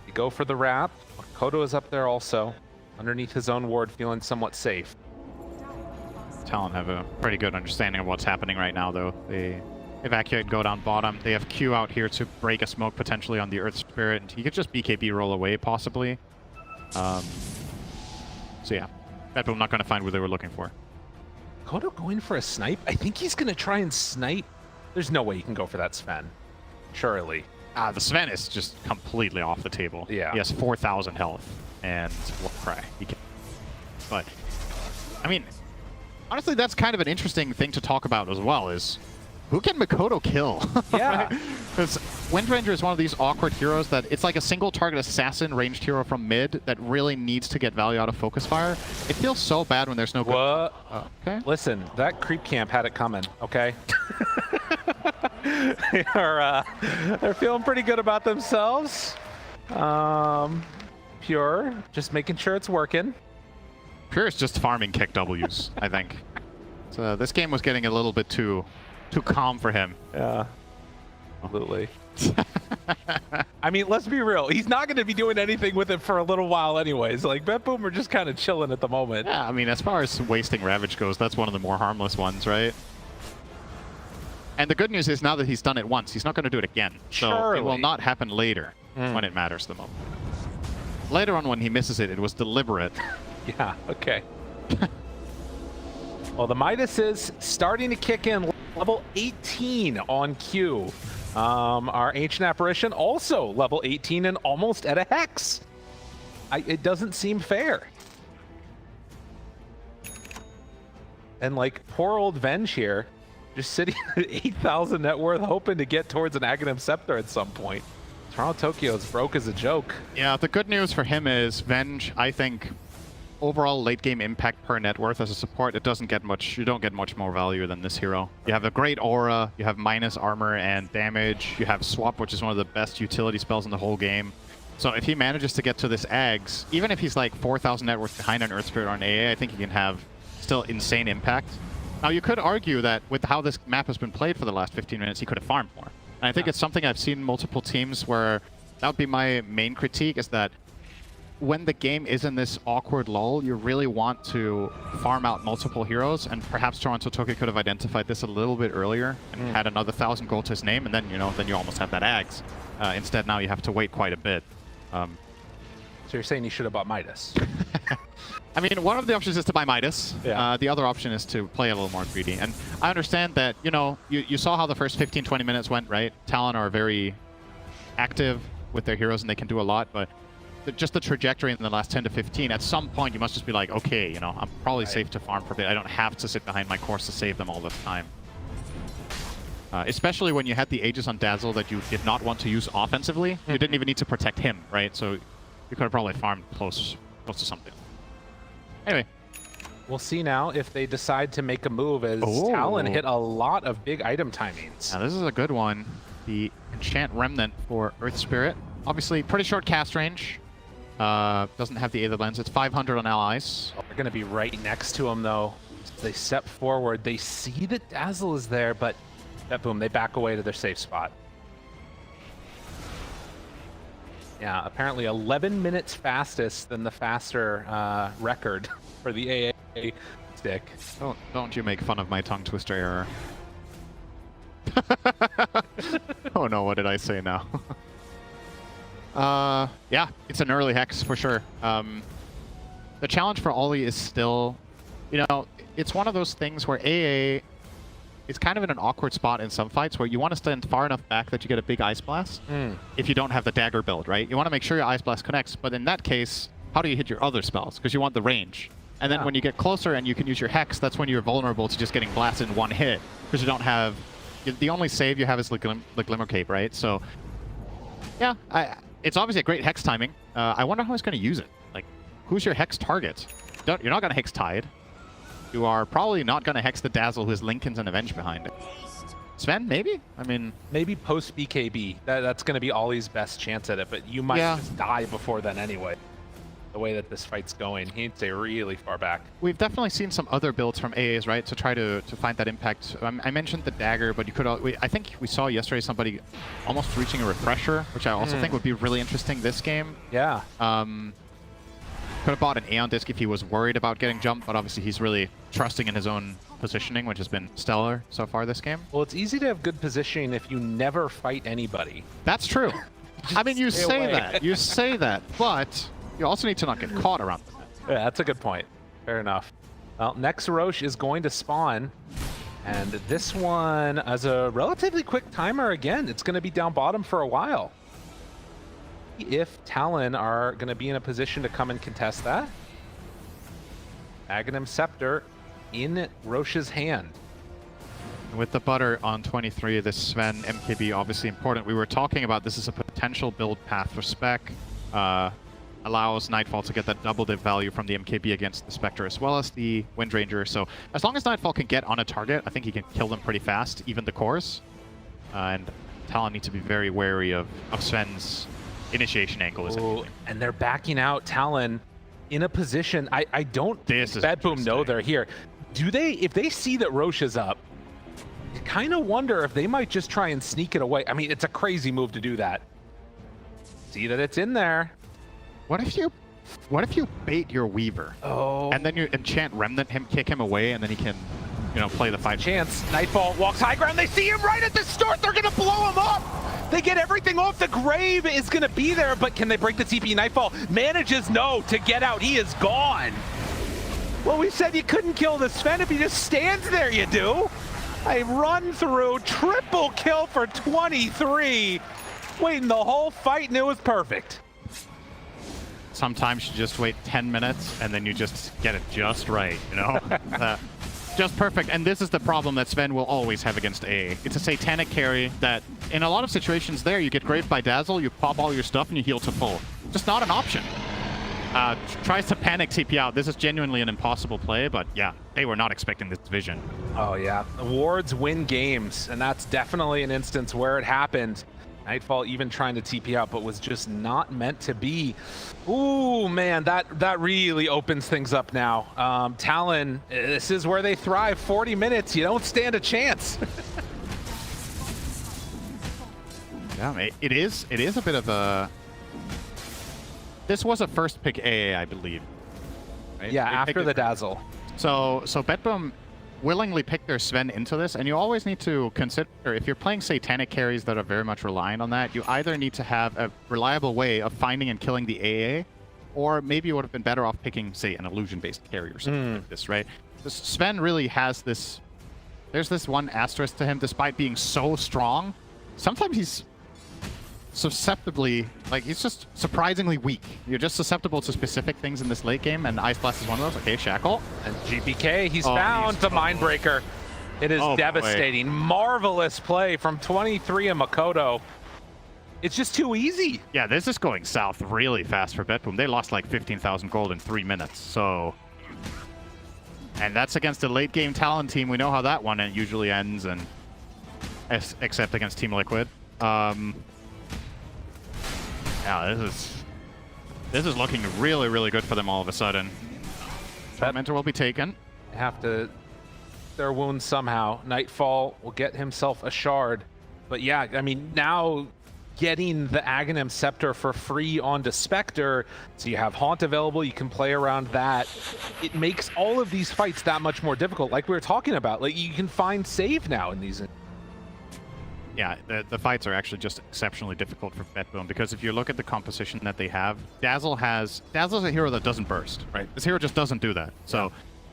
You go for the wrap. Mikoto is up there also, underneath his own ward, feeling somewhat safe. Talon have a pretty good understanding of what's happening right now, though. They evacuate and go down bottom. They have Q out here to break a smoke potentially on the Earth Spirit, and he could just BKB roll away, possibly. So yeah, BetBoom not going to find what they were looking for. Mikoto going for a snipe? I think he's going to try and snipe. There's no way he can go for that Sven. Surely. The Sven is just completely off the table. Yeah. He has 4,000 health, and Warcry. But, I mean... Honestly, that's kind of an interesting thing to talk about as well, is who can Mikoto kill? Yeah. Because Windranger is one of these awkward heroes that it's like a single target assassin ranged hero from mid that really needs to get value out of focus fire. It feels so bad when there's no good... What? Okay. Listen, that creep camp had it coming, okay? They're feeling pretty good about themselves. Pure, just making sure it's working. Pure is just farming kick Ws, I think. So this game was getting a little bit too calm for him. Yeah, absolutely. I mean, let's be real. He's not going to be doing anything with it for a little while anyways. Like, BetBoom are just kind of chilling at the moment. Yeah, I mean, as far as wasting Ravage goes, that's one of the more harmless ones, right? And the good news is now that he's done it once, he's not going to do it again. So it will not happen later when it matters the most. Later on when he misses it, it was deliberate. Yeah, okay. Well, the Midas is starting to kick in, level 18 on Q. Our Ancient Apparition also level 18 and almost at a Hex. It doesn't seem fair. And like, poor old Venge here, just sitting at 8,000 net worth, hoping to get towards an Aghanim Scepter at some point. TORONTOTOKYO is broke as a joke. Yeah, the good news for him is Venge, I think, overall late game impact per net worth as a support, it doesn't get much, you don't get much more value than this hero. You have a great aura, you have minus armor and damage, you have swap, which is one of the best utility spells in the whole game. So if he manages to get to this Ags, even if he's like 4,000 net worth behind an Earth Spirit or an AA, I think he can have still insane impact. Now you could argue that with how this map has been played for the last 15 minutes, he could have farmed more. And I think it's something I've seen multiple teams where that would be my main critique, is that when the game is in this awkward lull, you really want to farm out multiple heroes, and perhaps TORONTOTOKYO could have identified this a little bit earlier and had another 1,000 gold to his name, and then, you know, then you almost have that Ags. Instead, now you have to wait quite a bit. So you're saying you should have bought Midas? I mean, one of the options is to buy Midas. Yeah. The other option is to play a little more greedy. And I understand that, you know, you saw how the first 15, 20 minutes went, right? Talon are very active with their heroes and they can do a lot, but just the trajectory in the last 10 to 15, at some point you must just be like, okay, you know, I'm probably safe to farm for a bit. I don't have to sit behind my course to save them all the time. Especially when you had the Aegis on Dazzle that you did not want to use offensively. You didn't even need to protect him, right? So you could have probably farmed close to something. Anyway. We'll see now if they decide to make a move, as Talon hit a lot of big item timings. Now this is a good one. The Enchant Remnant for Earth Spirit. Obviously, pretty short cast range. Doesn't have the Aether Lens. It's 500 on allies. They're going to be right next to him, though. As they step forward, they see that Dazzle is there, but BetBoom, they back away to their safe spot. Yeah, apparently 11 minutes fastest than the faster record for the AA stick. Don't you make fun of my tongue twister error. Oh no, what did I say now? Yeah, it's an early hex for sure. The challenge for Ollie is still, you know, it's one of those things where AA is kind of in an awkward spot in some fights where you want to stand far enough back that you get a big Ice Blast if you don't have the dagger build, right? You want to make sure your Ice Blast connects, but in that case, how do you hit your other spells? Because you want the range. And then when you get closer and you can use your Hex, that's when you're vulnerable to just getting blasted in one hit. Because you don't have... The only save you have is the Glimmer Cape, right? So, yeah, it's obviously a great Hex timing. I wonder how he's going to use it. Like, who's your Hex target? You're not going to Hex Tide. You are probably not going to Hex the Dazzle, who has Linken's and Avenge behind it. Sven, maybe? I mean... Maybe post BKB. That's going to be Ollie's best chance at it, but you might just die before then anyway. The way that this fight's going, he needs to stay really far back. We've definitely seen some other builds from AAs, right, to try to find that impact. I mentioned the dagger, but you could. I think we saw yesterday somebody almost reaching a refresher, which I also think would be really interesting this game. Yeah. Could have bought an Aeon Disc if he was worried about getting jumped, but obviously he's really trusting in his own positioning, which has been stellar so far this game. Well, it's easy to have good positioning if you never fight anybody. That's true. I mean, you say that. You say that, but... You also need to not get caught around them. Yeah, that's a good point. Fair enough. Well, next Roche is going to spawn. And this one, as a relatively quick timer again, it's going to be down bottom for a while. If Talon are going to be in a position to come and contest that. Aghanim Scepter in Roche's hand. With the butter on 23, this Sven MKB obviously important. We were talking about this is a potential build path for Spec. Allows Nightfall to get that double div value from the MKB against the Spectre as well as the Wind Ranger. So as long as Nightfall can get on a target, I think he can kill them pretty fast, even the cores. And Talon needs to be very wary of Sven's initiation angle. And they're backing out Talon in a position. I don't BetBoom know they're here. Do they? If they see that Roche is up, I kind of wonder if they might just try and sneak it away. I mean, it's a crazy move to do that. See that it's in there. What if you bait your Weaver? And then you enchant Remnant him, kick him away, and then he can, you know, play the fight. Chance. Nightfall walks high ground. They see him right at the start. They're gonna blow him up. They get everything off. The grave is gonna be there, but can they break the TP? Nightfall manages to get out. He is gone. Well, we said you couldn't kill the Sven if he just stands there. You do. A run through triple kill for 23. Waiting the whole fight, and it was perfect. Sometimes you just wait 10 minutes and then you just get it just right, you know? Just perfect. And this is the problem that Sven will always have against AA. It's a satanic carry that in a lot of situations there, you get graved by Dazzle, you pop all your stuff and you heal to full. Just not an option. Tries to panic TP out. This is genuinely an impossible play, but yeah, they were not expecting this vision. Oh yeah, awards win games, and that's definitely an instance where it happened. Nightfall even trying to TP out, but was just not meant to be. Ooh, man, that really opens things up now. Talon, this is where they thrive. 40 minutes, you don't stand a chance. Yeah, it is a bit of a... This was a first pick AA, I believe. Right? Yeah, after the Dazzle. So BetBoom willingly pick their Sven into this, and you always need to consider, if you're playing satanic carries that are very much reliant on that, you either need to have a reliable way of finding and killing the AA, or maybe you would have been better off picking, say, an illusion-based carry or something like this, right? Sven really has this... There's this one asterisk to him, despite being so strong. Sometimes he's susceptibly, like, he's just surprisingly weak. You're just susceptible to specific things in this late game, and Ice Blast is one of those. Okay, Shackle. And GPK, he's found the Mindbreaker. It is devastating. Boy. Marvelous play from 23 and Mikoto. It's just too easy. Yeah, this is going south really fast for BetBoom. They lost like 15,000 gold in 3 minutes, so And that's against a late game Talon team. We know how that one usually ends, and except against Team Liquid. Yeah, this is looking really, really good for them all of a sudden. Tormentor will be taken. Have to their wounds somehow. Nightfall will get himself a shard. But yeah, I mean, now getting the Aghanim Scepter for free onto Spectre, so you have Haunt available, you can play around that. It makes all of these fights that much more difficult, like we were talking about. Like, you can find save now in these. Yeah, the fights are actually just exceptionally difficult for BetBoom, because if you look at the composition that they have, Dazzle's a hero that doesn't burst, right? This hero just doesn't do that. So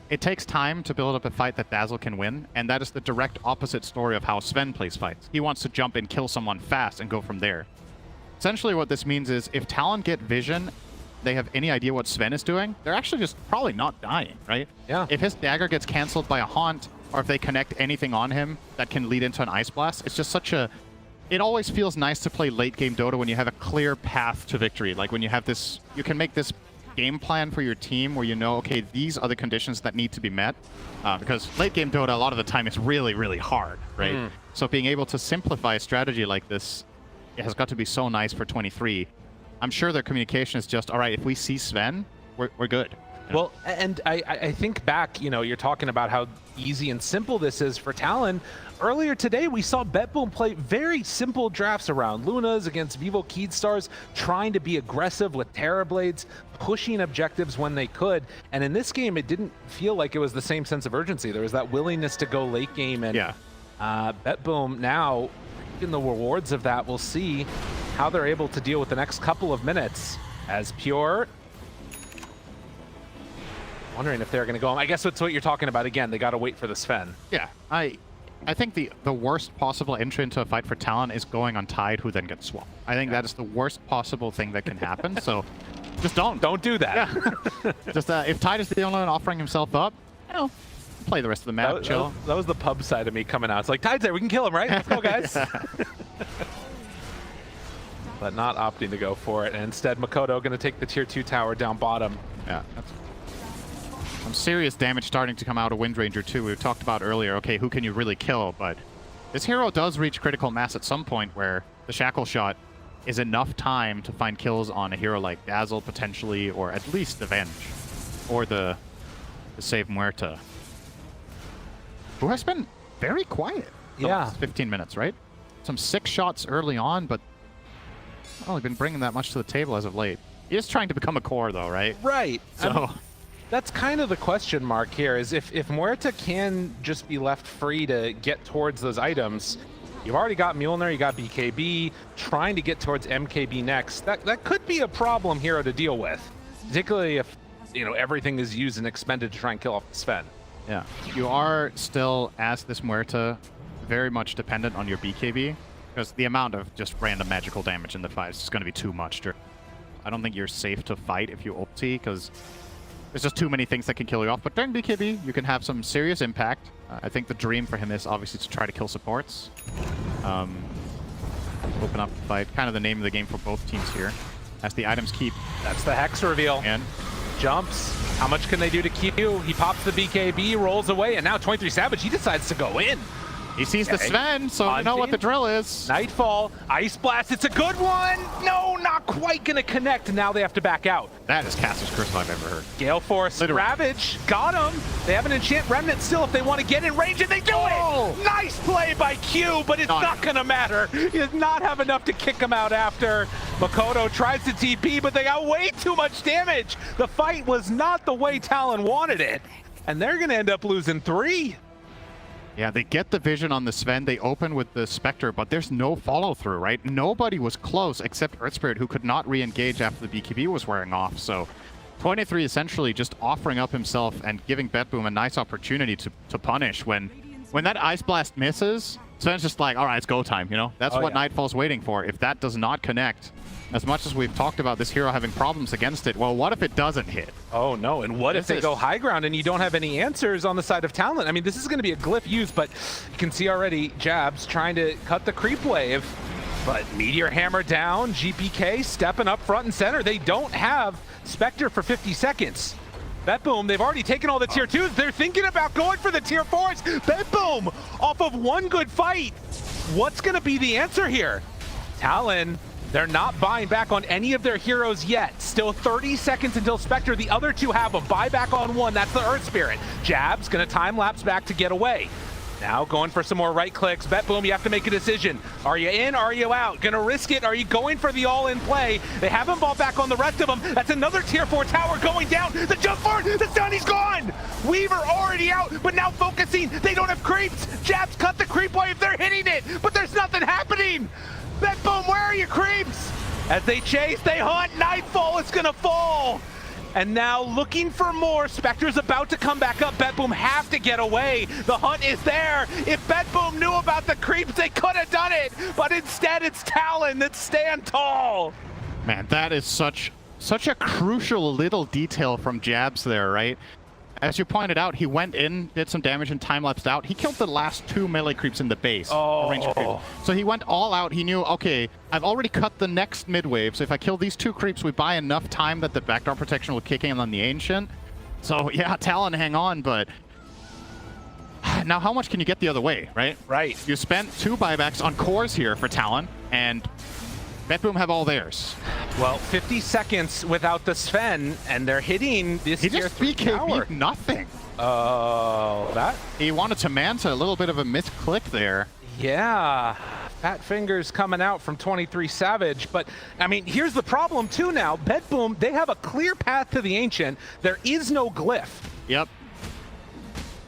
it takes time to build up a fight that Dazzle can win, and that is the direct opposite story of how Sven plays fights. He wants to jump and kill someone fast and go from there. Essentially what this means is if Talon get vision, they have any idea what Sven is doing, they're actually just probably not dying, right? Yeah. If his dagger gets canceled by a Haunt, or if they connect anything on him that can lead into an Ice Blast, it's just such a... It always feels nice to play late game Dota when you have a clear path to victory. Like when you have this, you can make this game plan for your team where you know, okay, these are the conditions that need to be met. Because late game Dota, a lot of the time, is really, really hard, right? So being able to simplify a strategy like this, it has got to be so nice for 23. I'm sure their communication is just, all right, if we see Sven, we're good. Well, and I think back, you know, you're talking about how easy and simple this is for Talon. Earlier today, we saw BetBoom play very simple drafts around Lunas against Vivo Keydstars, trying to be aggressive with Terrorblades, pushing objectives when they could. And in this game, it didn't feel like it was the same sense of urgency. There was that willingness to go late game. And BetBoom now, in the rewards of that, we'll see how they're able to deal with the next couple of minutes. As Pure, wondering if they're going to go. I guess that's what you're talking about again. They got to wait for the Sven. Yeah, I think the worst possible entry into a fight for Talon is going on Tide, who then gets swapped. I think that is the worst possible thing that can happen. So just don't do that. Yeah. Just if Tide is the only one offering himself up, you know, play the rest of the map. Chill. That was the pub side of me coming out. It's like, Tide's there, we can kill him, right? Let's go, guys. But not opting to go for it, and instead Mikoto going to take the tier 2 tower down bottom. Yeah. Some serious damage starting to come out of Windranger too. We talked about earlier, okay, who can you really kill? But this hero does reach critical mass at some point where the Shackle Shot is enough time to find kills on a hero like Dazzle potentially, or at least the Venge, or the Save Muerta, who has been very quiet the last 15 minutes, right? Some 6 shots early on, but only been bringing that much to the table as of late. He is trying to become a core though, right? Right. So... That's kind of the question mark here, is if Muerta can just be left free to get towards those items. You've already got Mjolnir, you got BKB, trying to get towards MKB next. That could be a problem hero to deal with, particularly if, you know, everything is used and expended to try and kill off the Sven. Yeah, you are still, as this Muerta, very much dependent on your BKB, because the amount of just random magical damage in the fight is just going to be too much. I don't think you're safe to fight if you ulti, because there's just too many things that can kill you off. But during BKB, you can have some serious impact. I think the dream for him is obviously to try to kill supports. Open up the fight. Kind of the name of the game for both teams here. As the items keep... That's the Hex reveal. And jumps. How much can they do to Q? He pops the BKB, rolls away, and now 23 Savage, he decides to go in. He sees the Sven, so you know what the drill is. Nightfall, Ice Blast, it's a good one! No, not quite gonna connect, and now they have to back out. That is Caster's Curse I've ever heard. Gale Force, Ravage, got him! They have an Enchant Remnant still if they want to get in range, and they do it! Nice play by Q, but it's not gonna matter. He does not have enough to kick him out after. Mikoto tries to TP, but they got way too much damage. The fight was not the way Talon wanted it, and they're gonna end up losing 3. Yeah, they get the vision on the Sven, they open with the Spectre, but there's no follow-through, right? Nobody was close except Earth Spirit, who could not re-engage after the BKB was wearing off, so 23 essentially just offering up himself and giving BetBoom a nice opportunity to punish. When that Ice Blast misses, Sven's just like, all right, it's go time, you know? That's what Nightfall's waiting for. If that does not connect, as much as we've talked about this hero having problems against it, well, what if it doesn't hit? Oh no, and what if they go high ground and you don't have any answers on the side of Talon? I mean, this is going to be a glyph used, but you can see already Jabz trying to cut the creep wave. But Meteor Hammer down, GPK stepping up front and center. They don't have Spectre for 50 seconds. BetBoom, they've already taken all the tier 2s. They're thinking about going for the tier 4s. BetBoom, off of one good fight. What's going to be the answer here? Talon, they're not buying back on any of their heroes yet. Still 30 seconds until Spectre. The other two have a buyback on one. That's the Earth Spirit. Jabz going to time lapse back to get away. Now going for some more right clicks. BetBoom, you have to make a decision. Are you in? Are you out? Gonna risk it? Are you going for the all-in play? They haven't bought back on the rest of them. That's another tier 4 tower going down. The jump forward, the stun, he's gone! Weaver already out, but now focusing. They don't have creeps. Jabz cut the creep wave. They're hitting it, but there's nothing happening. BetBoom, where are your creeps? As they chase, they hunt. Nightfall is gonna fall. And now looking for more. Spectre's about to come back up. BetBoom have to get away. The hunt is there. If BetBoom knew about the creeps, they could have done it. But instead, it's Talon that stand tall. Man, that is such a crucial little detail from Jabz there, right? As you pointed out, he went in, did some damage, and time-lapsed out. He killed the last 2 melee creeps in the base. Oh. So he went all out. He knew, okay, I've already cut the next mid-wave, so if I kill these 2 creeps, we buy enough time that the backdoor protection will kick in on the Ancient. So, yeah, Talon, hang on, but... Now, how much can you get the other way, right? Right. You spent 2 buybacks on cores here for Talon, and BetBoom have all theirs. Well, 50 seconds without the Sven, and they're hitting this He tier just 3 tower. BKB'd nothing. Oh, that? He wanted to Manta, a little bit of a misclick there. Yeah. Fat fingers coming out from 23 Savage. But, I mean, here's the problem, too, now. BetBoom, they have a clear path to the Ancient. There is no glyph. Yep.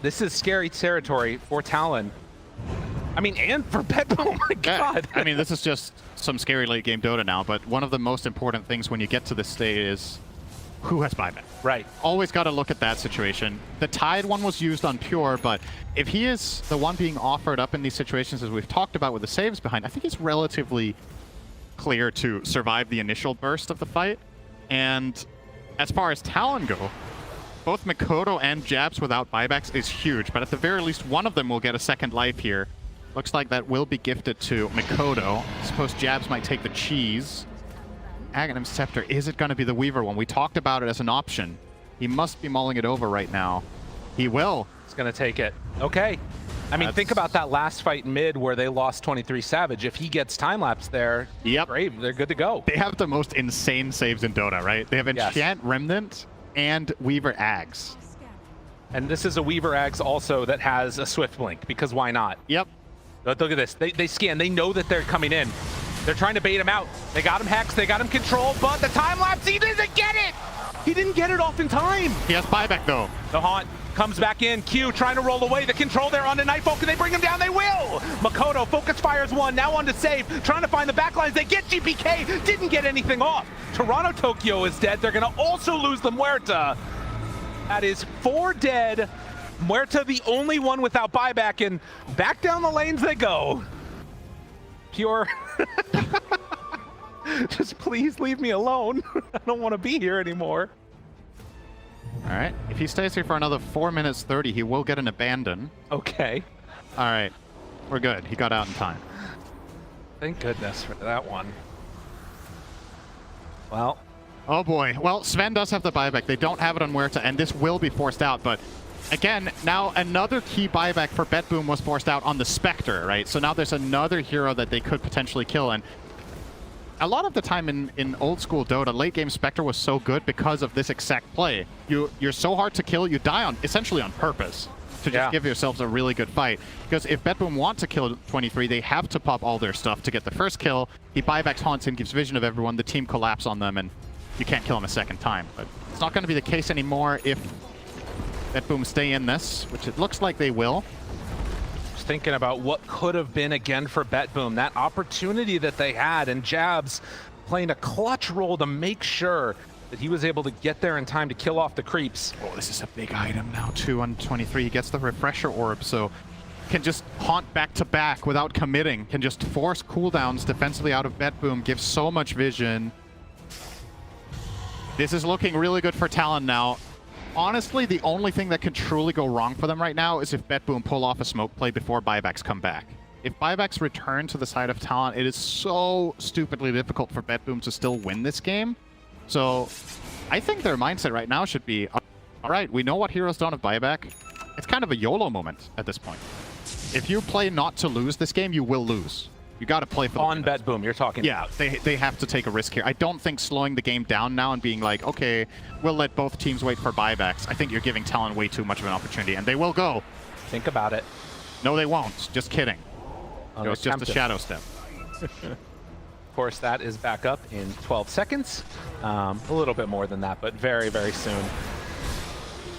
This is scary territory for Talon. I mean, and for BetBoom, my God. I mean, this is just some scary late game Dota now, but one of the most important things when you get to this stage is who has buyback. Right. Always got to look at that situation. The Tide one was used on Pure, but if he is the one being offered up in these situations, as we've talked about with the saves behind, I think it's relatively clear to survive the initial burst of the fight. And as far as Talon go, both Mikoto and Jabz without buybacks is huge, but at the very least, one of them will get a second life here. Looks like that will be gifted to Mikoto. I suppose Jabz might take the cheese. Aghanim Scepter, is it going to be the Weaver one? We talked about it as an option. He must be mulling it over right now. He will. He's going to take it. Okay. I mean, think about that last fight mid where they lost 23 Savage. If he gets time-lapse there, yep, great, they're good to go. They have the most insane saves in Dota, right? They have Enchant Yes. Remnant and Weaver Ags. And this is a Weaver Ags also that has a Swift Blink, because why not? Yep. Look at this. They scan. They know that they're coming in. They're trying to bait him out. They got him Hex. They got him Control, but the time-lapse, he doesn't get it! He didn't get it off in time. He has buyback, though. The Haunt comes back in. Q trying to roll away. The Control there on the Nightfall. Can they bring him down? They will! Mikoto focus fires one. Now on to save. Trying to find the backlines. They get GPK. Didn't get anything off. TORONTOTOKYO is dead. They're going to also lose the Muerta. That is 4 dead. Muerta the only one without buyback, and back down the lanes they go. Pure. Just please leave me alone. I don't want to be here anymore. All right. If he stays here for another 4 minutes 30, he will get an abandon. Okay. All right. We're good. He got out in time. Thank goodness for that one. Well. Oh boy. Well, Sven does have the buyback. They don't have it on Muerta, and this will be forced out, but again, now another key buyback for BetBoom was forced out on the Spectre, right? So now there's another hero that they could potentially kill, and a lot of the time in old school Dota, late game Spectre was so good because of this exact play. You're so hard to kill, you die on essentially on purpose to just give yourselves a really good fight. Because if BetBoom want to kill 23, they have to pop all their stuff to get the first kill. He buybacks haunts and gives vision of everyone, the team collapse on them, and you can't kill him a second time. But it's not going to be the case anymore if BetBoom stay in this, which it looks like they will. Just thinking about what could have been again for BetBoom, that opportunity that they had, and Jabz playing a clutch role to make sure that he was able to get there in time to kill off the creeps. Oh, this is a big item now too on 23. He gets the refresher orb, so can just haunt back to back without committing, can just force cooldowns defensively out of BetBoom, gives so much vision. This is looking really good for Talon now. Honestly, the only thing that could truly go wrong for them right now is if BetBoom pull off a smoke play before buybacks come back. If buybacks return to the side of Talon, it is so stupidly difficult for BetBoom to still win this game. So I think their mindset right now should be all right, we know what heroes don't have buyback. It's kind of a YOLO moment at this point. If you play not to lose this game, you will lose. You got to play for the On BetBoom, you're talking Yeah, about. they have to take a risk here. I don't think slowing the game down now and being like, okay, we'll let both teams wait for buybacks. I think you're giving Talon way too much of an opportunity, and they will go. Think about it. No, they won't. Just kidding. Oh, It was just a shadow step. Of course, that is back up in 12 seconds. A little bit more than that, but very, very soon.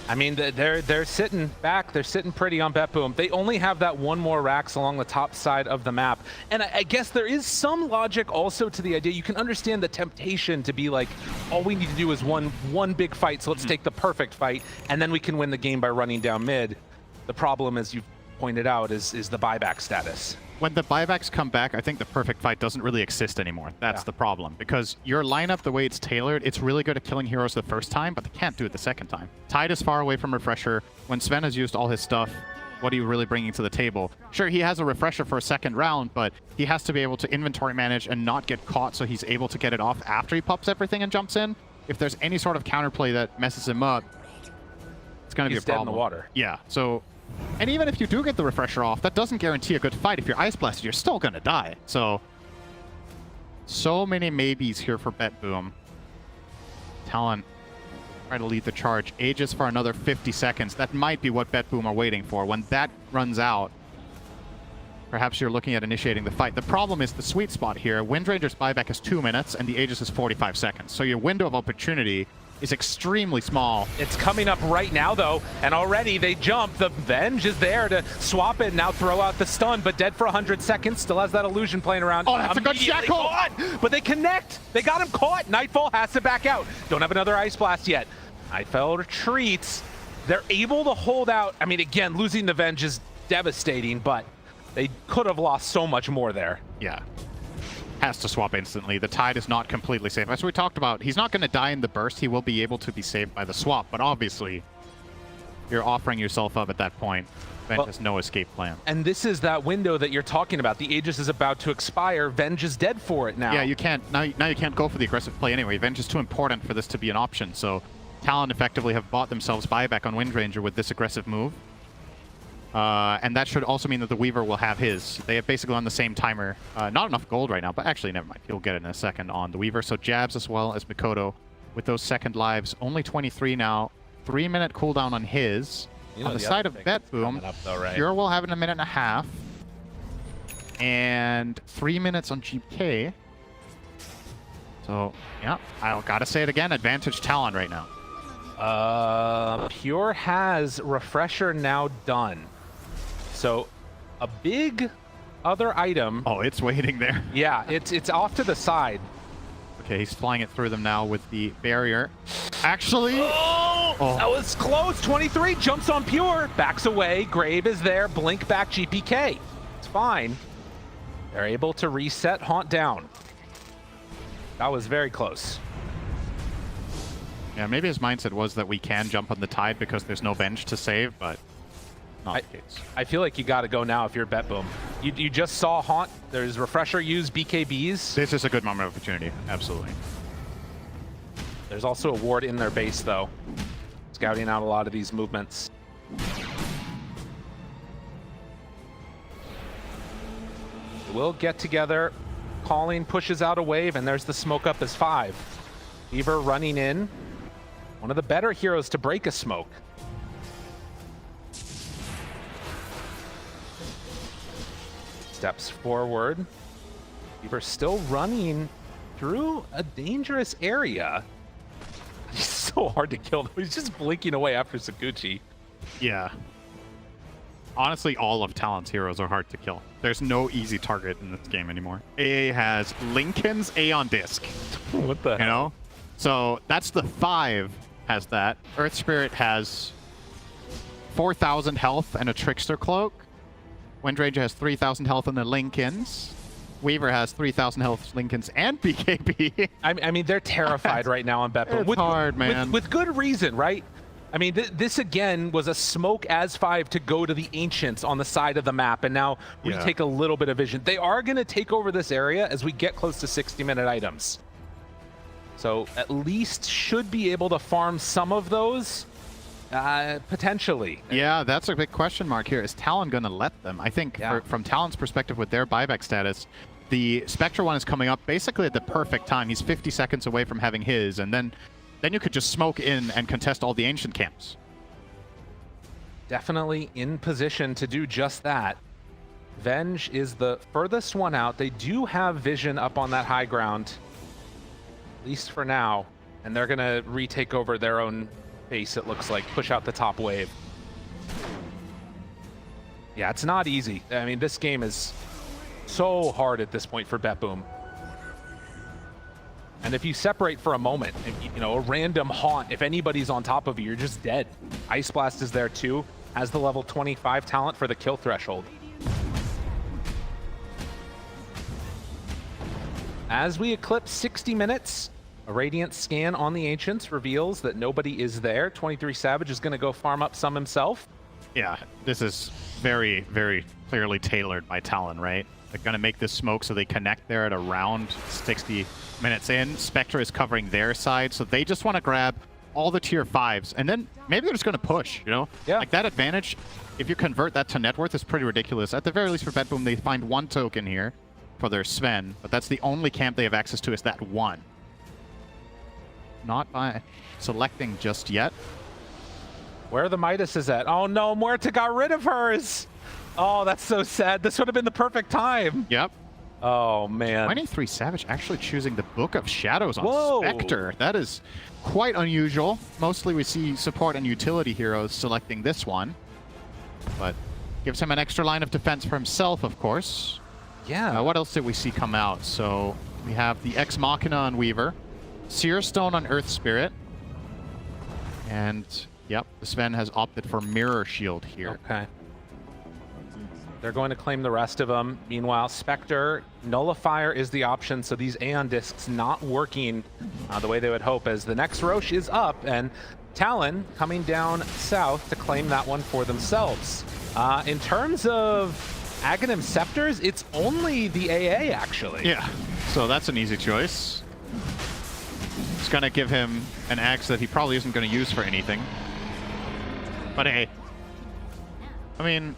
I mean, they're sitting back. They're sitting pretty on BetBoom. They only have that one more racks along the top side of the map. And I guess there is some logic also to the idea. You can understand the temptation to be like, all we need to do is one big fight, so let's take the perfect fight, and then we can win the game by running down mid. The problem, as you've pointed out, is the buyback status. When the buybacks come back, I think the perfect fight doesn't really exist anymore. That's the problem. Because your lineup, the way it's tailored, it's really good at killing heroes the first time, but they can't do it the second time. Tide is far away from Refresher. When Sven has used all his stuff, what are you really bringing to the table? Sure, he has a Refresher for a second round, but he has to be able to inventory manage and not get caught so he's able to get it off after he pops everything and jumps in. If there's any sort of counterplay that messes him up, it's going to be a He's dead problem. in the water. Yeah, so... And even if you do get the Refresher off, that doesn't guarantee a good fight. If you're Ice Blasted, you're still going to die. So many maybes here for BetBoom. Talon try to lead the charge. Aegis for another 50 seconds. That might be what BetBoom are waiting for. When that runs out, perhaps you're looking at initiating the fight. The problem is the sweet spot here. Windranger's buyback is 2 minutes, and the Aegis is 45 seconds. So your window of opportunity is extremely small. It's coming up right now, though, and already they jump. The Venge is there to swap it, now throw out the stun, but dead for 100 seconds. Still has that illusion playing around. Oh, that's a good shackle! Caught, but they connect. They got him caught. Nightfall has to back out. Don't have another Ice Blast yet. Nightfall retreats. They're able to hold out. I mean, again, losing the Venge is devastating, but they could have lost so much more there. Yeah. Has to swap instantly. The Tide is not completely safe. As we talked about, he's not going to die in the burst. He will be able to be saved by the swap, but obviously you're offering yourself up at that point. Venge has no escape plan. And this is that window that you're talking about. The Aegis is about to expire. Venge is dead for it now. Yeah, you can't now you can't go for the aggressive play anyway. Venge is too important for this to be an option. So Talon effectively have bought themselves buyback on Windranger with this aggressive move. And that should also mean that the Weaver will have his. They have basically on the same timer. Not enough gold right now, but actually, never mind. He'll get it in a second on the Weaver. So Jabz as well as Mikoto with those second lives. Only 23 now. 3-minute cooldown on his. You know, on the side of BetBoom, Pure will have it in a minute and a half. And 3 minutes on GK. So, yeah, I gotta say it again. Advantage Talon right now. Pure has Refresher now done. So a big other item. Oh, it's waiting there. Yeah, it's off to the side. Okay, he's flying it through them now with the barrier. Actually, that was close. 23 jumps on Pure, backs away. Grave is there. Blink back GPK. It's fine. They're able to reset Haunt down. That was very close. Yeah, maybe his mindset was that we can jump on the Tide because there's no Venge to save, but not the case. I feel like you got to go now if you're BetBoom. You just saw Haunt. There's Refresher use BKBs. This is a good moment of opportunity, absolutely. There's also a ward in their base, though, scouting out a lot of these movements. We'll get together. Calling pushes out a wave, and there's the smoke up as 5. Weaver running in. One of the better heroes to break a smoke. Steps forward. Weaver still running through a dangerous area. He's so hard to kill. He's just blinking away after Sakuchi. Yeah. Honestly, all of Talon's heroes are hard to kill. There's no easy target in this game anymore. AA has Lincoln's A on disc. What the hell? You know? So that's the 5 has that. Earth Spirit has 4,000 health and a Trickster Cloak. Windranger has 3,000 health and the Lincolns. Weaver has 3,000 health, Lincolns, and BKB. I mean, they're terrified right now on BetBoom. It's hard, man. With good reason, right? I mean, this again was a smoke as 5 to go to the Ancients on the side of the map, and now we take a little bit of vision. They are going to take over this area as we get close to 60-minute items. So at least should be able to farm some of those. Potentially. Yeah, that's a big question mark here. Is Talon going to let them? I think from Talon's perspective with their buyback status, the Spectre one is coming up basically at the perfect time. He's 50 seconds away from having his, and then you could just smoke in and contest all the ancient camps. Definitely in position to do just that. Venge is the furthest one out. They do have vision up on that high ground, at least for now, and they're going to retake over their own base, it looks like, push out the top wave. Yeah, it's not easy. I mean, this game is so hard at this point for BetBoom. And if you separate for a moment, you know, a random haunt, if anybody's on top of you, you're just dead. Ice Blast is there too, has the level 25 talent for the kill threshold. As we eclipse 60 minutes, a Radiant scan on the Ancients reveals that nobody is there. 23 Savage is going to go farm up some himself. Yeah, this is very, very clearly tailored by Talon, right? They're going to make this smoke so they connect there at around 60 minutes in. Spectre is covering their side, so they just want to grab all the tier 5s, and then maybe they're just going to push, you know? Yeah. Like that advantage, if you convert that to net worth, is pretty ridiculous. At the very least for BetBoom, they find 1 token here for their Sven, but that's the only camp they have access to is that one. Not by selecting just yet. Where are the Midases at? Oh no, Muerta got rid of hers! Oh, that's so sad. This would have been the perfect time. Yep. Oh, man. 23 Savage actually choosing the Book of Shadows on Whoa. Spectre. That is quite unusual. Mostly we see support and utility heroes selecting this one. But gives him an extra line of defense for himself, of course. Yeah. What else did we see come out? So we have the Ex Machina on Weaver. Seer Stone on Earth Spirit. And, yep, the Sven has opted for Mirror Shield here. Okay. They're going to claim the rest of them. Meanwhile, Spectre, Nullifier is the option, so these Aeon Discs not working the way they would hope, as the next Roche is up, and Talon coming down south to claim that one for themselves. In terms of Aghanim Scepters, it's only the AA, actually. Yeah, so that's an easy choice. It's going to give him an axe that he probably isn't going to use for anything. But hey, I mean,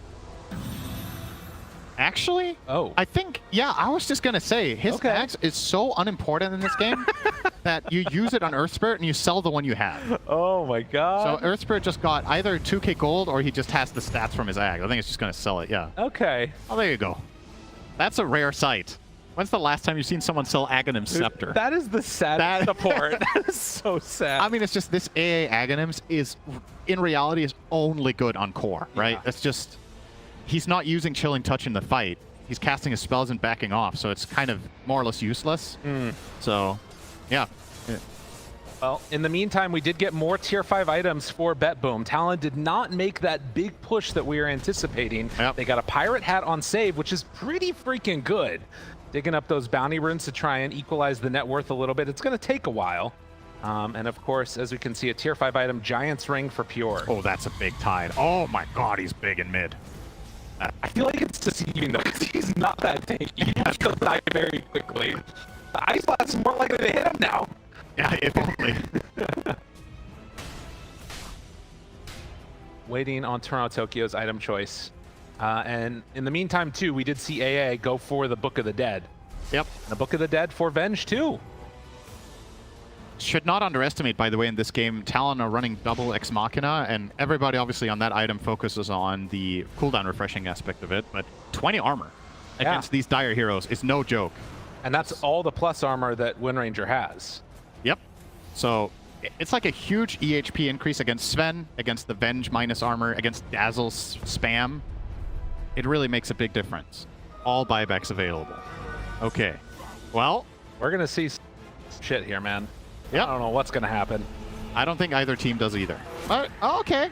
actually, I think, yeah, I was just going to say, his axe is so unimportant in this game that you use it on Earth Spirit and you sell the one you have. Oh my god. So Earth Spirit just got either 2k gold or he just has the stats from his axe. I think it's just going to sell it, yeah. Okay. Oh, there you go. That's a rare sight. When's the last time you've seen someone sell Aghanim Scepter? That is the saddest support. That is so sad. I mean, it's just this AA Aghanims is, in reality, is only good on core, right? That's just, he's not using Chilling Touch in the fight. He's casting his spells and backing off, so it's kind of more or less useless. So, yeah. Well, in the meantime, we did get more tier 5 items for BetBoom. Talon did not make that big push that we were anticipating. Yep. They got a pirate hat on save, which is pretty freaking good. Digging up those bounty runes to try and equalize the net worth a little bit. It's going to take a while. And of course, as we can see, a tier 5 item, Giant's Ring for Pure. Oh, that's a big tide. Oh my god, he's big in mid. I feel like it's deceiving though, because he's not that tanky. He has to die very quickly. The Ice Blast is more likely to hit him now. Yeah, if only. Waiting on TORONTOTOKYO's item choice. And in the meantime, too, we did see AA go for the Book of the Dead. Yep. And the Book of the Dead for Venge, too. Should not underestimate, by the way, in this game, Talon are running double Ex Machina, and everybody obviously on that item focuses on the cooldown refreshing aspect of it, but 20 armor against these dire heroes is no joke. And that's all the plus armor that Wind Ranger has. Yep. So it's like a huge EHP increase against Sven, against the Venge minus armor, against Dazzle's spam. It really makes a big difference. All buybacks available. Okay. Well, we're going to see shit here, man. Yep. I don't know what's going to happen. I don't think either team does either. But, okay.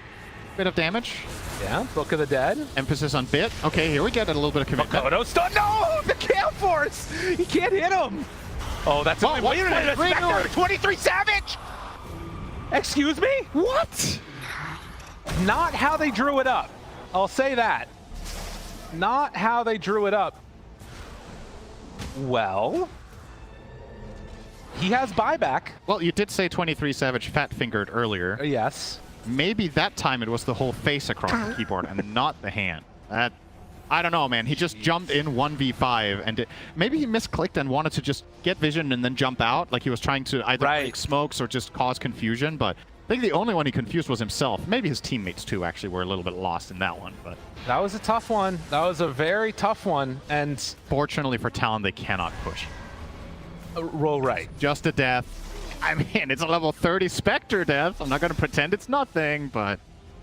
Bit of damage. Yeah, Book of the Dead. Emphasis on bit. Okay, here we get a little bit of commitment. Mikoto stun. No! The Camp Force! He can't hit him! Oh, that's Whoa, wait a minute. 23 Savage! Excuse me? What? Not how they drew it up. I'll say that. Not how they drew it up. Well, he has buyback. Well, you did say 23 Savage fat-fingered earlier. Yes. maybe that time it was the whole face across the keyboard and not the hand. I don't know, man. He just jumped in 1v5, and maybe he misclicked and wanted to just get vision and then jump out, like he was trying to either make smokes or just cause confusion. But I think the only one he confused was himself. Maybe his teammates too actually were a little bit lost in that one. But that was a tough one. That was a very tough one. And fortunately for Talon, they cannot push. Roll right. Just a death. I mean, it's a level 30 Spectre death. I'm not going to pretend it's nothing, but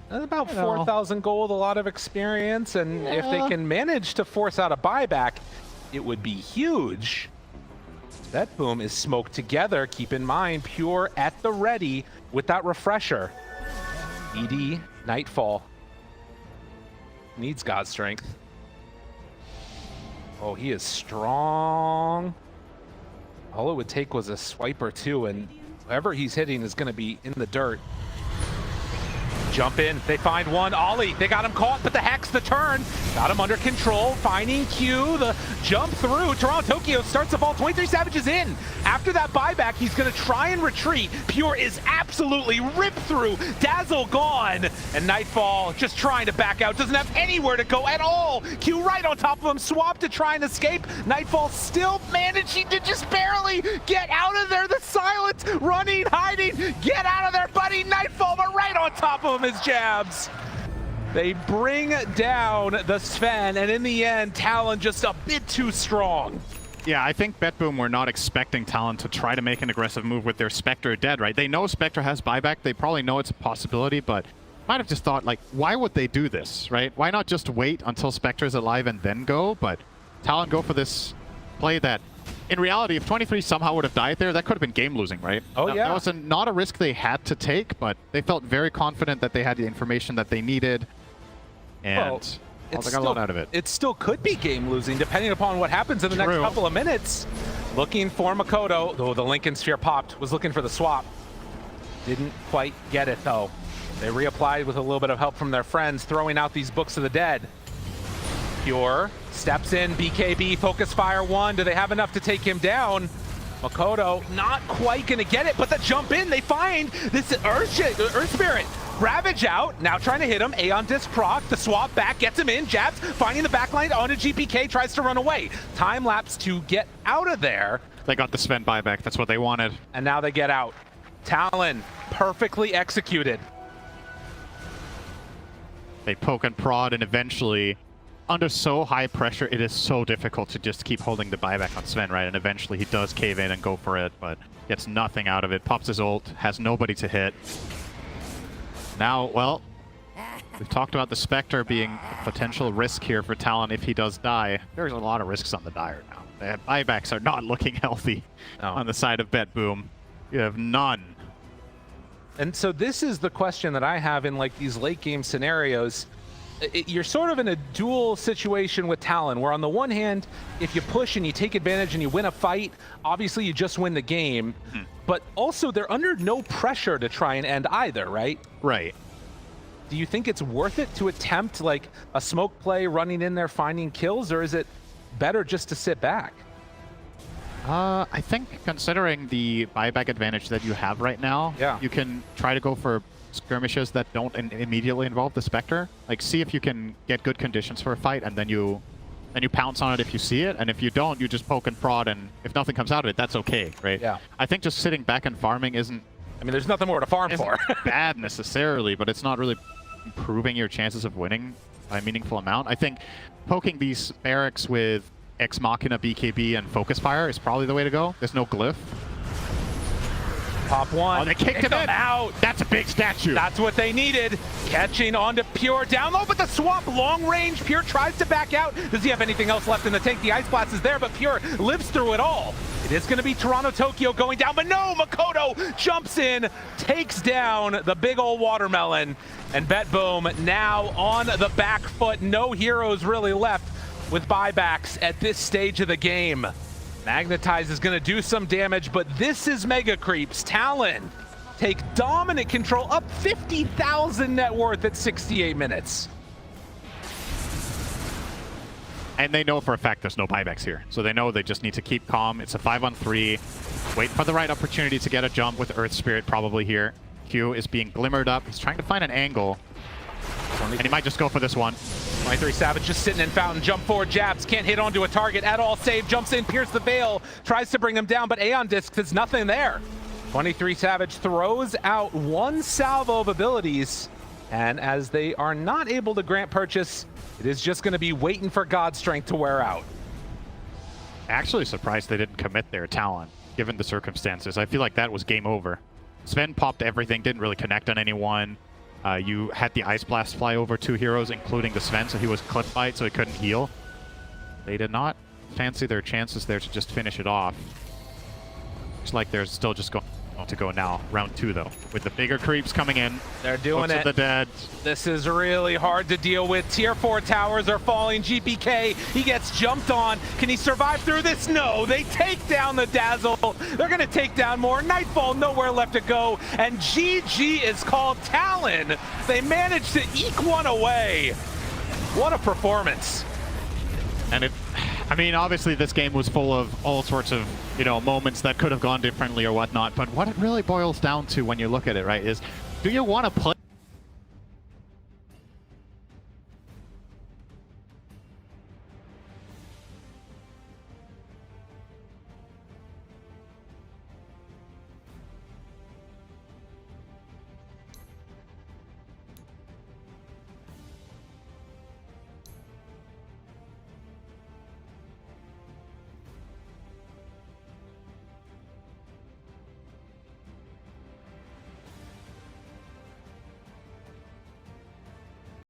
that's about 4,000 gold, a lot of experience, and if they can manage to force out a buyback, it would be huge. BetBoom is smoked together. Keep in mind, Pure at the ready with that refresher. ED, Nightfall. Needs God strength. Oh, he is strong. All it would take was a swipe or two, and whoever he's hitting is going to be in the dirt. Jump in, they find one, Ollie, they got him caught, but the Hex, the turn, got him under control, finding Q, the jump through, TORONTOTOKYO starts the ball, 23 Savages in. After that buyback, he's gonna try and retreat. Pure is absolutely ripped through, Dazzle gone, and Nightfall just trying to back out, doesn't have anywhere to go at all. Q right on top of him, swap to try and escape. Nightfall still managing to just barely get out of there, the silence, running, hiding, get out of there, buddy, Nightfall, but right on top of him is Jabz. They bring down the Sven, and in the end, Talon just a bit too strong. Yeah, I think BetBoom were not expecting Talon to try to make an aggressive move with their Spectre dead, right? They know Spectre has buyback. They probably know it's a possibility, but might have just thought, like, why would they do this, right? Why not just wait until Spectre is alive and then go? But Talon go for this play that, in reality, if 23 somehow would have died there, that could have been game losing, right? Oh, yeah. That was not a risk they had to take, but they felt very confident that they had the information that they needed. And they got a lot out of it. It still could be game losing, depending upon what happens in the next couple of minutes. Looking for Mikoto, though the Lincoln Sphere popped, was looking for the swap. Didn't quite get it, though. They reapplied with a little bit of help from their friends, throwing out these Books of the Dead. Pure steps in, BKB, focus fire one. Do they have enough to take him down? Mikoto not quite gonna get it, but the jump in, they find this Earth Spirit. Ravage out, now trying to hit him. Aeon Disc proc, the swap back, gets him in. Jabz finding the backline onto GPK, tries to run away. Time lapse to get out of there. They got the Sven buyback, that's what they wanted. And now they get out. Talon, perfectly executed. They poke and prod, and eventually, under so high pressure, it is so difficult to just keep holding the buyback on Sven, right? And eventually he does cave in and go for it, but gets nothing out of it. Pops his ult, has nobody to hit. Now, well, we've talked about the Spectre being a potential risk here for Talon if he does die. There's a lot of risks on the Dire now. The buybacks are not looking healthy on the side of BetBoom. You have none. And so this is the question that I have in like these late game scenarios. You're sort of in a dual situation with Talon, where on the one hand, if you push and you take advantage and you win a fight, obviously you just win the game. But also they're under no pressure to try and end either, right? Right. Do you think it's worth it to attempt like a smoke play, running in there, finding kills, or is it better just to sit back? I think considering the buyback advantage that you have right now, you can try to go for skirmishes that don't immediately involve the Spectre. Like, see if you can get good conditions for a fight, and then you pounce on it if you see it, and if you don't, you just poke and prod, and if nothing comes out of it, that's okay, right? Yeah. I think just sitting back and farming isn't... I mean, there's nothing more to farm for. bad necessarily, but it's not really improving your chances of winning by a meaningful amount. I think poking these barracks with Ex Machina, BKB, and Focus Fire is probably the way to go. There's no glyph. Top one. Oh, they kicked him out. That's a big statue. That's what they needed. Catching onto Pure down low, but the swap long range. Pure tries to back out. Does he have anything else left in the tank? The Ice Blast is there, but Pure lives through it all. It is going to be TORONTOTOKYO going down, but no, Mikoto jumps in, takes down the big old watermelon, and BetBoom now on the back foot. No heroes really left with buybacks at this stage of the game. Magnetize is going to do some damage, but this is Mega Creeps. Talon take dominant control, up 50,000 net worth at 68 minutes. And they know for a fact there's no buybacks here. So they know they just need to keep calm. It's a 5-on-3. Wait for the right opportunity to get a jump with Earth Spirit probably here. Q is being glimmered up. He's trying to find an angle. And he might just go for this one. 23 Savage just sitting in Fountain. Jump forward, Jabz can't hit onto a target at all. Save, jumps in, pierce the veil, tries to bring him down, but Aeon Discs is nothing there. 23 Savage throws out one salvo of abilities, and as they are not able to grant purchase, it is just going to be waiting for God Strength to wear out. Actually surprised they didn't commit their Talon, given the circumstances. I feel like that was game over. Sven popped everything, didn't really connect on anyone. You had the Ice Blast fly over 2 heroes, including the Sven, so he was clip bite, so he couldn't heal. They did not fancy their chances there to just finish it off. Looks like they're still just going to go now. Round 2, though, with the bigger creeps coming in. They're doing Books it. of the dead. This is really hard to deal with. Tier 4 towers are falling. GPK, he gets jumped on. Can he survive through this? No, they take down the Dazzle. They're going to take down more. Nightfall, nowhere left to go. And GG is called. Talon, they managed to eke one away. What a performance. And I mean, obviously this game was full of all sorts of, moments that could have gone differently or whatnot, but what it really boils down to when you look at it, right, is do you want to play